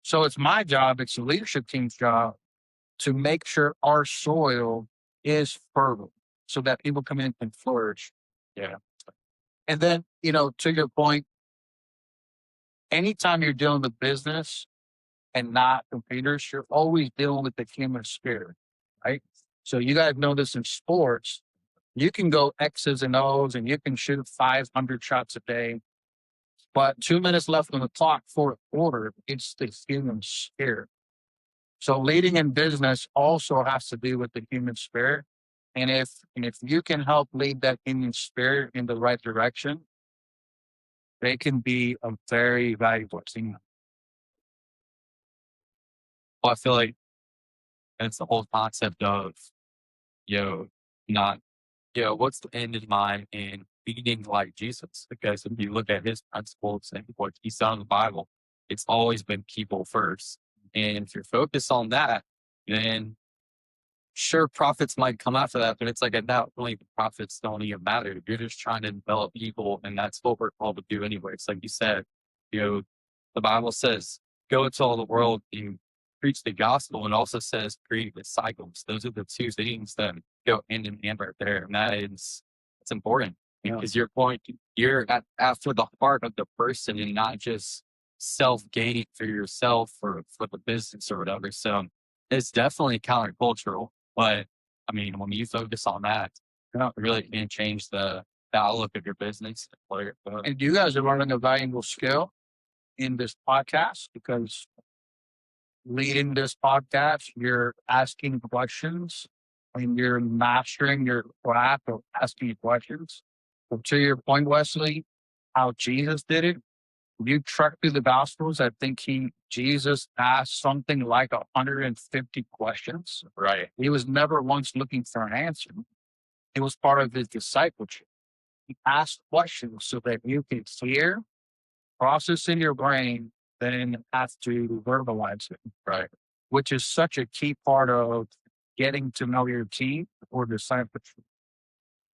So it's my job, it's the leadership team's job to make sure our soil is fertile so that people come in and flourish. yeah. And then, to your point, anytime you're dealing with business and not computers, you're always dealing with the human spirit, right? So you guys know this in sports. You can go X's and O's and you can shoot 500 shots a day, but 2 minutes left on the clock for a quarter, it's the human spirit. So leading in business also has to do with the human spirit. And if you can help lead that human spirit in the right direction, they can be a very valuable team. Well, I feel like it's the whole concept of, not, what's the end in mind in being like Jesus? Because if you look at his principles and what he's done in the Bible, it's always been people first. And if you're focused on that, then sure, profits might come after that, but it's like at that point, the profits don't even matter. You're just trying to develop people, and that's what we're called to do anyway. It's like you said, the Bible says, go into all the world and preach the gospel, and also says create disciples. Those are the two things that go hand in hand right there. And it's important Yeah. because your point, you're after the heart of the person and not just self gain for yourself or for the business or whatever. So it's definitely countercultural. But I mean, when you focus on that, it really can change the outlook of your business. And you guys are learning a valuable skill in this podcast because leading this podcast, you're asking questions and you're mastering your craft of asking questions. But to your point, Wesley, how Jesus did it, you trek through the Gospels, I think Jesus asked something like 150 questions. Right. He was never once looking for an answer. It was part of his discipleship. He asked questions so that you could hear, process in your brain, then have to verbalize it. Right. Which is such a key part of getting to know your team or discipleship.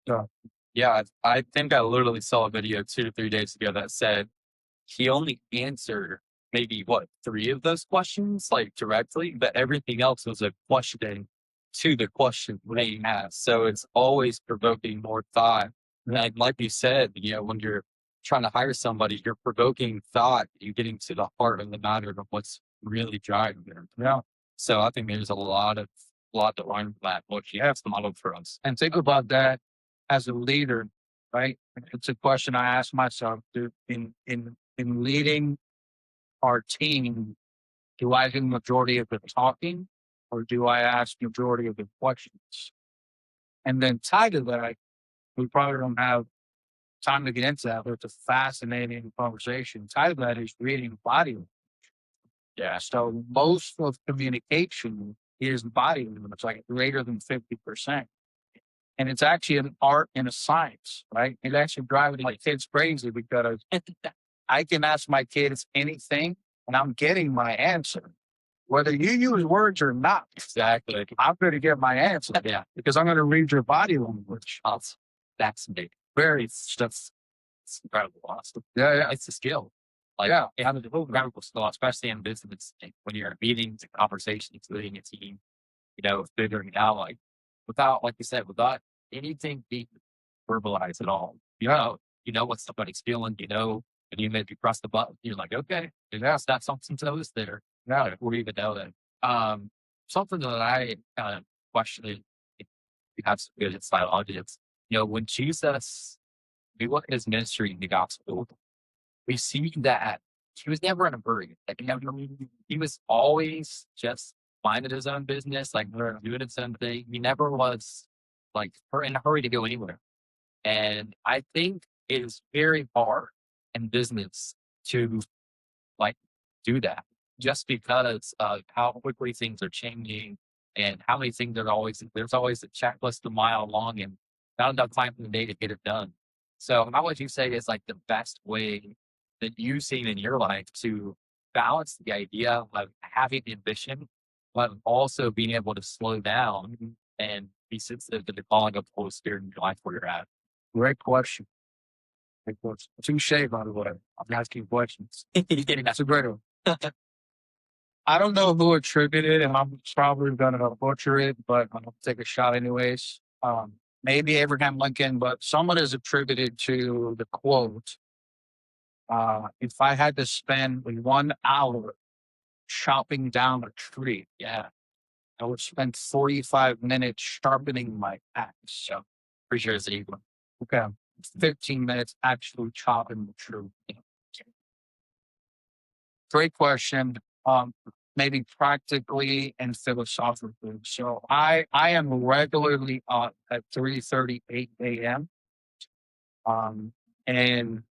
So, Yeah, I think I literally saw a video 2 to 3 days ago that said he only answered maybe what 3 of those questions like directly, but everything else was a question to the question they asked. So it's always provoking more thought. And like you said, when you're trying to hire somebody, you're provoking thought, you're getting to the heart of the matter of what's really driving them. yeah. So I think there's a lot to learn from that, which you have modeled for us. And think about that as a leader, right? It's a question I ask myself in leading our team. Do I do majority of the talking or do I ask majority of the questions? And then tied to that, we probably don't have time to get into that, but it's a fascinating conversation. Tied to that is reading body language. Yeah. So most of communication is body language, like greater than 50%. And it's actually an art and a science, right? It actually drives my kids crazy because I can ask my kids anything and I'm getting my answer. Whether you use words or not, Exactly. I'm going to get my answer Yeah. because I'm going to read your body language. That's big. Very, It's incredible. Awesome. yeah. It's a skill. Like, Yeah. it's an incredible skill, especially in business. Like, when you're in meetings and conversations, leading a team, figuring it out, like, without, like you said, without anything being verbalized at all. You know what somebody's feeling, and you maybe press the button, you're like, okay, that's something to notice there. Yeah. Before you even know that. Something that I kind of question, if you have some good insight on it, it's, when Jesus, we look at his ministry in the gospel, we see that he was never in a hurry. Like, he was always just minded his own business, like doing his own thing. He never was like in a hurry to go anywhere. And I think it is very hard in business to like do that just because of how quickly things are changing and how many things there's always a checklist a mile long and not enough time in the day to get it done. So how would you say is like the best way that you've seen in your life to balance the idea of having ambition, but also being able to slow down and be sensitive to the calling of the Holy Spirit in your life where you're at? Great question. Great question. Touche, by the way. I'm asking questions. That's a great one. I don't know who attributed, and I'm probably going to butcher it, but I'm going to take a shot anyways. Maybe Abraham Lincoln, but someone has attributed to the quote, if I had to spend 1 hour chopping down a tree, Yeah, I would spend 45 minutes sharpening my axe. so pretty sure it's equal. Okay. 15 minutes actually chopping the tree. Great question. Maybe practically and philosophically. So I am regularly up at 3:38 a.m. And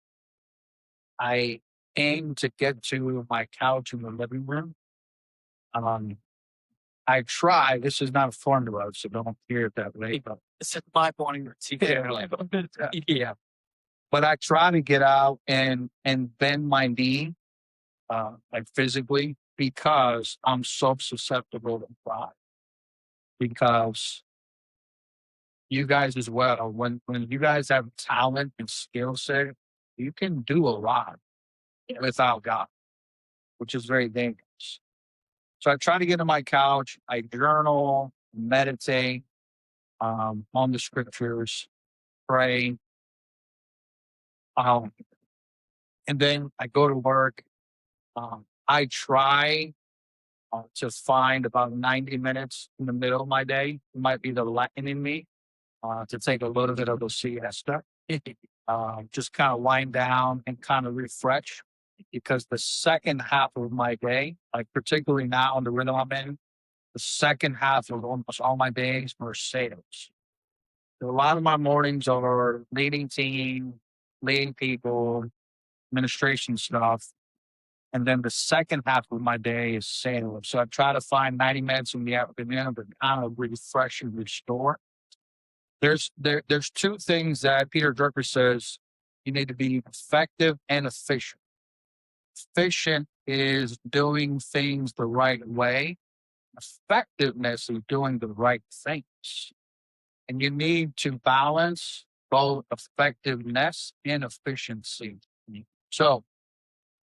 I aim to get to my couch in the living room. Um, I try. This is not a formula, so don't hear it that way. But It's my morning routine. yeah, but I try to get out and bend my knee, like physically, because I'm so susceptible to pride. Because you guys as well, when you guys have talent and skill set, you can do a lot without God, which is very dangerous. So I try to get on my couch, I journal, meditate on the scriptures, pray, um, and then I go to work. I try to find about 90 minutes in the middle of my day. It might be the Latin in me to take a little bit of a siesta, just kind of wind down and kind of refresh. Because the second half of my day, like particularly now in the rhythm I'm in, the second half of almost all my days are sales. So a lot of my mornings are leading team, leading people, administration stuff. And then the second half of my day is sales. So I try to find 90 minutes in the afternoon to kind of refresh and restore. There's two things that Peter Drucker says you need to be effective and efficient. Efficient is doing things the right way. Effectiveness is doing the right things. And you need to balance both effectiveness and efficiency. So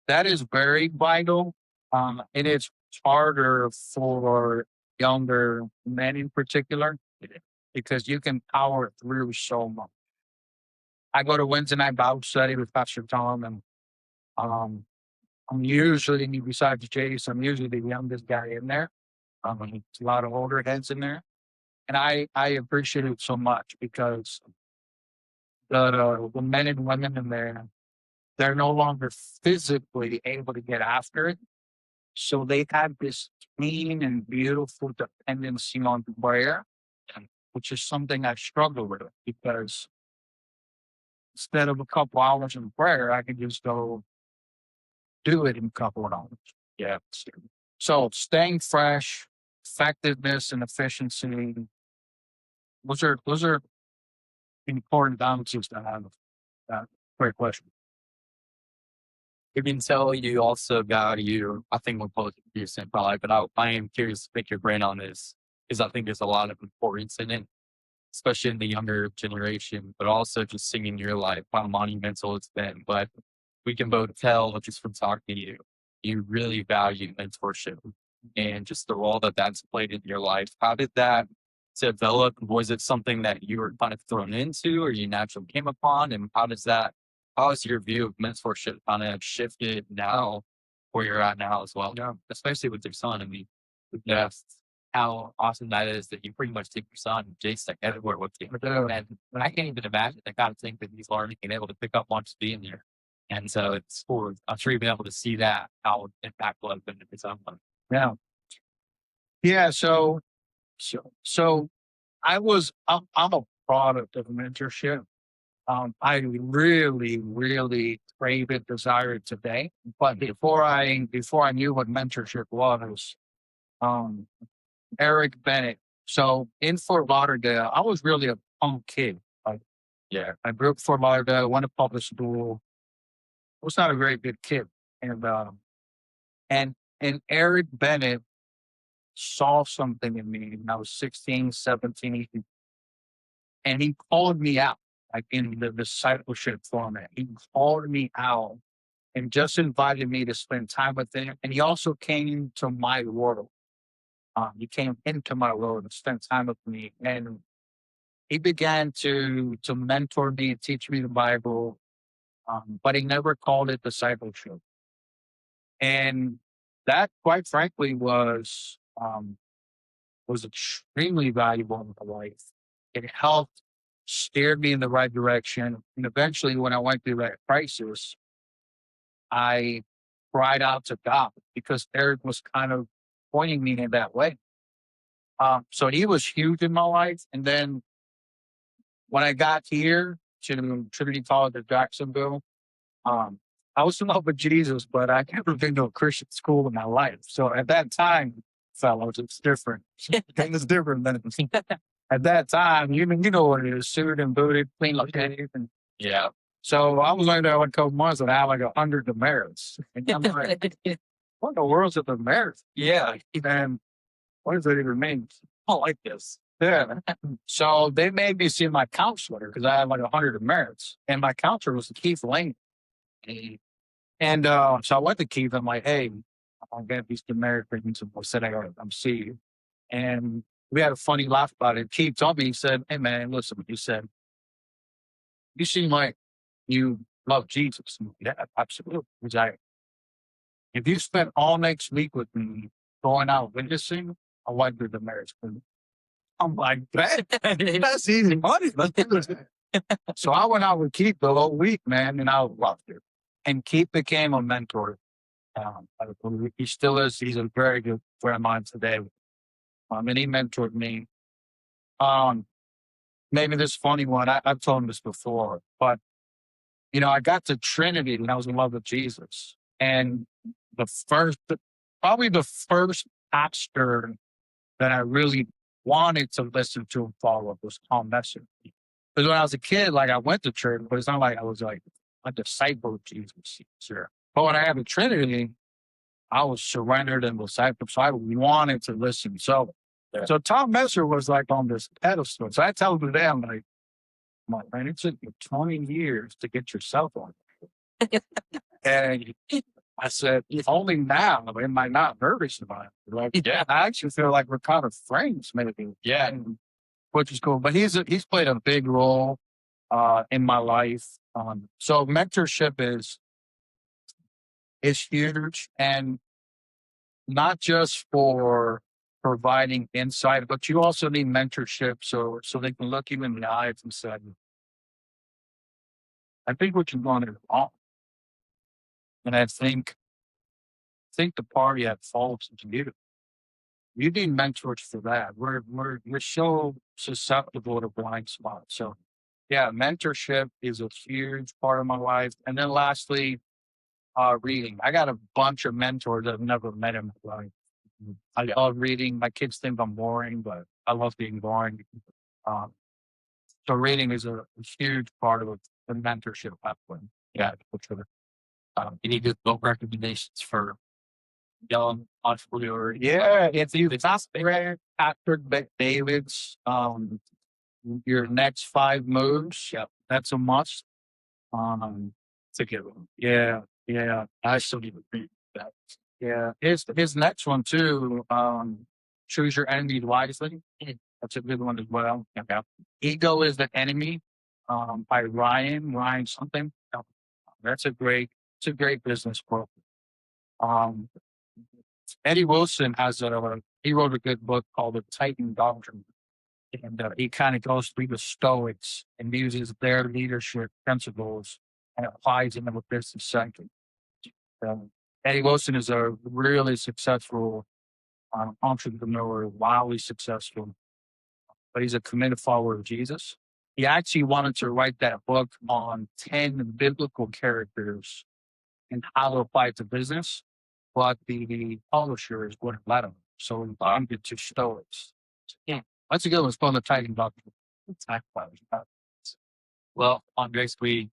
that is very vital. And it's harder for younger men in particular because you can power through so much. I go to Wednesday night Bible study with Pastor Tom, and um, I'm usually, besides Chase, I'm usually the youngest guy in there. There's a lot of older heads in there. And I appreciate it so much because the men and women in there, they're no longer physically able to get after it. So they have this clean and beautiful dependency on prayer. which is something I struggle with because instead of a couple hours in prayer, I can just go do it in a couple of hours. Yeah. So staying fresh, effectiveness, and efficiency. Those are important balances to have. Great question. You can tell you also value, I think we're both curious and probably, but I am curious to pick your brain on this because I think there's a lot of importance in it, especially in the younger generation, but also just seeing in your life how monumental it's been. But we can both tell just from talking to you, you really value mentorship and just the role that that's played in your life. How did that develop? Was it something that you were kind of thrown into or you naturally came upon? And how has your view of mentorship kind of shifted now where you're at now as well? Yeah. Especially with your son. I mean, yes, how awesome that is that you pretty much take your son, Jace, like everywhere with you. And I can't even imagine. I gotta think that he's learning and able to pick up on just being there. And so it's cool. I'm sure you've been able to see that, how impactful it's been in his own life. Yeah. Yeah. So I'm a product of mentorship. I really, really crave it, desire it today. But before I knew what mentorship was, um, Eric Bennett. So in Fort Lauderdale, I was really a punk kid. Like, yeah, I grew up in Fort Lauderdale, went to public school. I was not a very good kid, and and Eric Bennett saw something in me when I was 16, 17, and he called me out, like in the discipleship format. He called me out and just invited me to spend time with him. And he also came to my world. He came into my world and spent time with me. And he began to mentor me and teach me the Bible, but he never called it discipleship. And that, quite frankly, was extremely valuable in my life. It helped steered me in the right direction. And eventually, when I went through that crisis, I cried out to God because Eric was kind of pointing me in that way. So he was huge in my life. And then when I got here to Trinity College of Jacksonville, um, I was in love with Jesus, but I never been to a Christian school in my life. So at that time, fellows, it's different. It's different than at that time. You know what it is: suited and booted, clean shaven, and Yeah. so I was only there like a couple months and I had like 100 demerits. And I'm like, what in the world's a demerit? Yeah. And what does that even mean? I like this. Yeah. So they made me see my counselor because I had like 100 demerits. And my counselor was Keith Lane. And so I went to Keith. I'm like, hey, I'll get these demerit things. And I said, I'm seeing you. And we had a funny laugh about it. Keith told me, he said, hey, man, listen, he said, you seem like you love Jesus. Yeah, absolutely. He's like, if you spent all next week with me going out witnessing, I'll wipe your demerits. I'm like, that's easy money. Let's do this. So I went out with Keith the whole week, man, and I loved it. And Keith became a mentor. He still is. He's a very good friend of mine today. And he mentored me. Um, Maybe this funny one. I've told him this before, but I got to Trinity and I was in love with Jesus. And the probably the first pastor that I really wanted to listen to and follow was Tom Messer. Because when I was a kid, like I went to church, but it's not like I was like a disciple of Jesus. Sure. But when I had a Trinity, I was surrendered and discipled. So I wanted to listen. So Tom Messer was like on this pedestal. So I tell him today, I'm like, man, it took you 20 years to get yourself on. And I said, only now am I not nervous about it. Like, yeah, I actually feel like we're kind of friends, maybe. Yeah, which is cool. But he's played a big role in my life. So mentorship is huge, and not just for providing insight, but you also need mentorship so they can look you in the eyes and say, I think what you're going is wrong. And I think the party at fault is you. You need mentors for that. We're so susceptible to blind spots. So yeah, mentorship is a huge part of my life. And then lastly, reading. I got a bunch of mentors that I've never met in my life. I love reading. My kids think I'm boring, but I love being boring. Um, so reading is a huge part of the mentorship pathway. Yeah, for sure. Any good book recommendations for young entrepreneurs? Yeah, if you read Patrick David's Your Next Five Moves, Yep. that's a must. Um, It's a good one. yeah, yeah. I still need to read that. Yeah, his next one too. Choose your enemy wisely. That's a good one as well. Okay. Ego is the enemy. By Ryan something. That's a great. It's a great business book. Um, Eddie Wilson has a. He wrote a good book called The Titan Doctrine, and he kind of goes through the Stoics and uses their leadership principles and applies them in a business setting. Um, Eddie Wilson is a really successful entrepreneur, wildly successful, but he's a committed follower of Jesus. He actually wanted to write that book on 10 biblical characters and how to apply it to business, but the publishers wouldn't let him. So he bombed it to Stoics. Yeah, that's a good one. It's called The Titan Doctrine. Well, Andres, we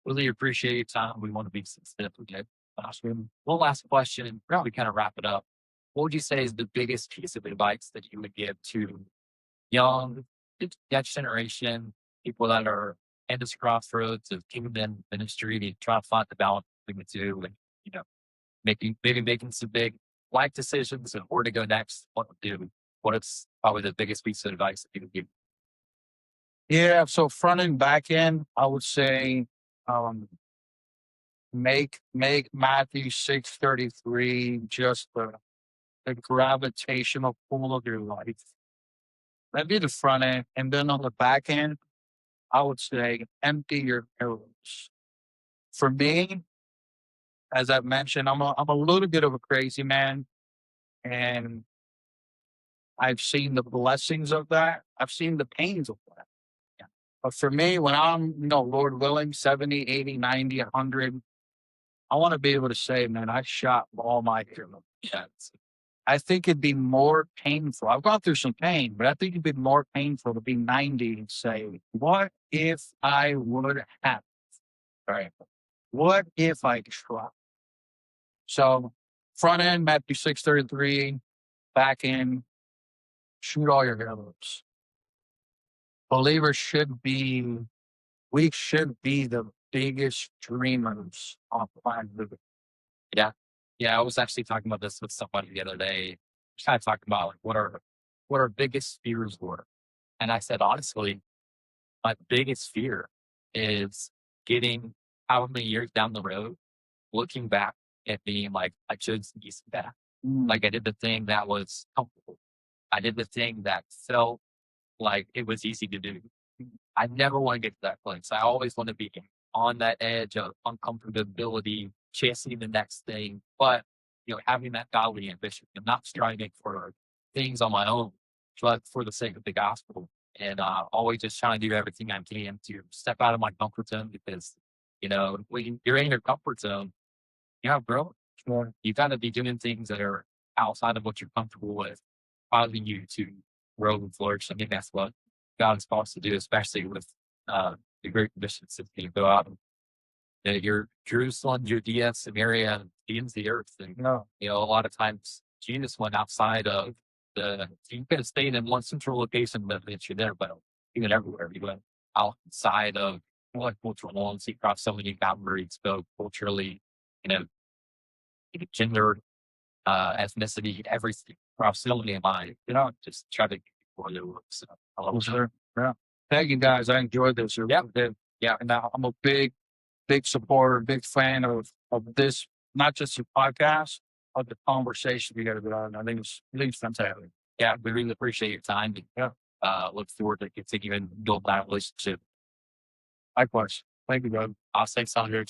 really appreciate your time. We want to be sensitive. Okay. One last question. We kind of wrap it up. What would you say is the biggest piece of advice that you would give to young, next generation, people that are at this crossroads of kingdom ministry, to try to find the balance between the two, and you know, making some big life decisions and where to go next, what to do? What is probably the biggest piece of advice that you would give? Yeah, so front and back end, I would say um, make Matthew 6:33 just the gravitational pull of your life. That'd be the front end. And then on the back end, I would say empty your arrows. For me, as I've mentioned, I'm a little bit of a crazy man, and I've seen the blessings of that. I've seen the pains of that. Yeah. But for me, when I'm, Lord willing, 70, 80, 90, 100, I want to be able to say, man, I shot all my arrows. Yeah. I think it'd be more painful. I've gone through some pain, but I think it'd be more painful to be 90 and say, what if I would have? Right. What if I tried? So front end, Matthew 6:33, back end, shoot all your arrows. Believers we should be the biggest dreamers on planet Earth. Yeah. Yeah. I was actually talking about this with somebody the other day. Just kind of talking about like what our biggest fears were. And I said, honestly, my biggest fear is getting how many years down the road, looking back and being like, I chose to use that. Like I did the thing that was comfortable. I did the thing that felt like it was easy to do. I never want to get to that place. I always want to be on that edge of uncomfortability, chasing the next thing, but having that godly ambition and not striving for things on my own, but for the sake of the gospel. And always just trying to do everything I can to step out of my comfort zone because, when you're in your comfort zone, you have growth. Sure. You got to be doing things that are outside of what you're comfortable with, causing you to grow and flourish. I think that's what God is supposed to do, especially with the Great Commission system. You go out and you're Jerusalem, Judea, Samaria, and the ends of the earth. And, No. a lot of times Jesus went outside of you could have stayed in one central location, but you're there, but even everywhere. He went outside of cultural norms. He crossed so many boundaries, spoke culturally, you know, gender, ethnicity, everything, proximity in mind, just try to get before they work. So I love it. Sure. Yeah. Thank you guys. I enjoyed this. Yeah. Yeah. And I'm a big supporter, big fan of this, not just the podcast, but the conversation we got to go on. I think it's fantastic. Yeah, we really appreciate your time. Yeah. Look forward to continuing to build that relationship. Likewise. Thank you, bud. I'll say, Sandra,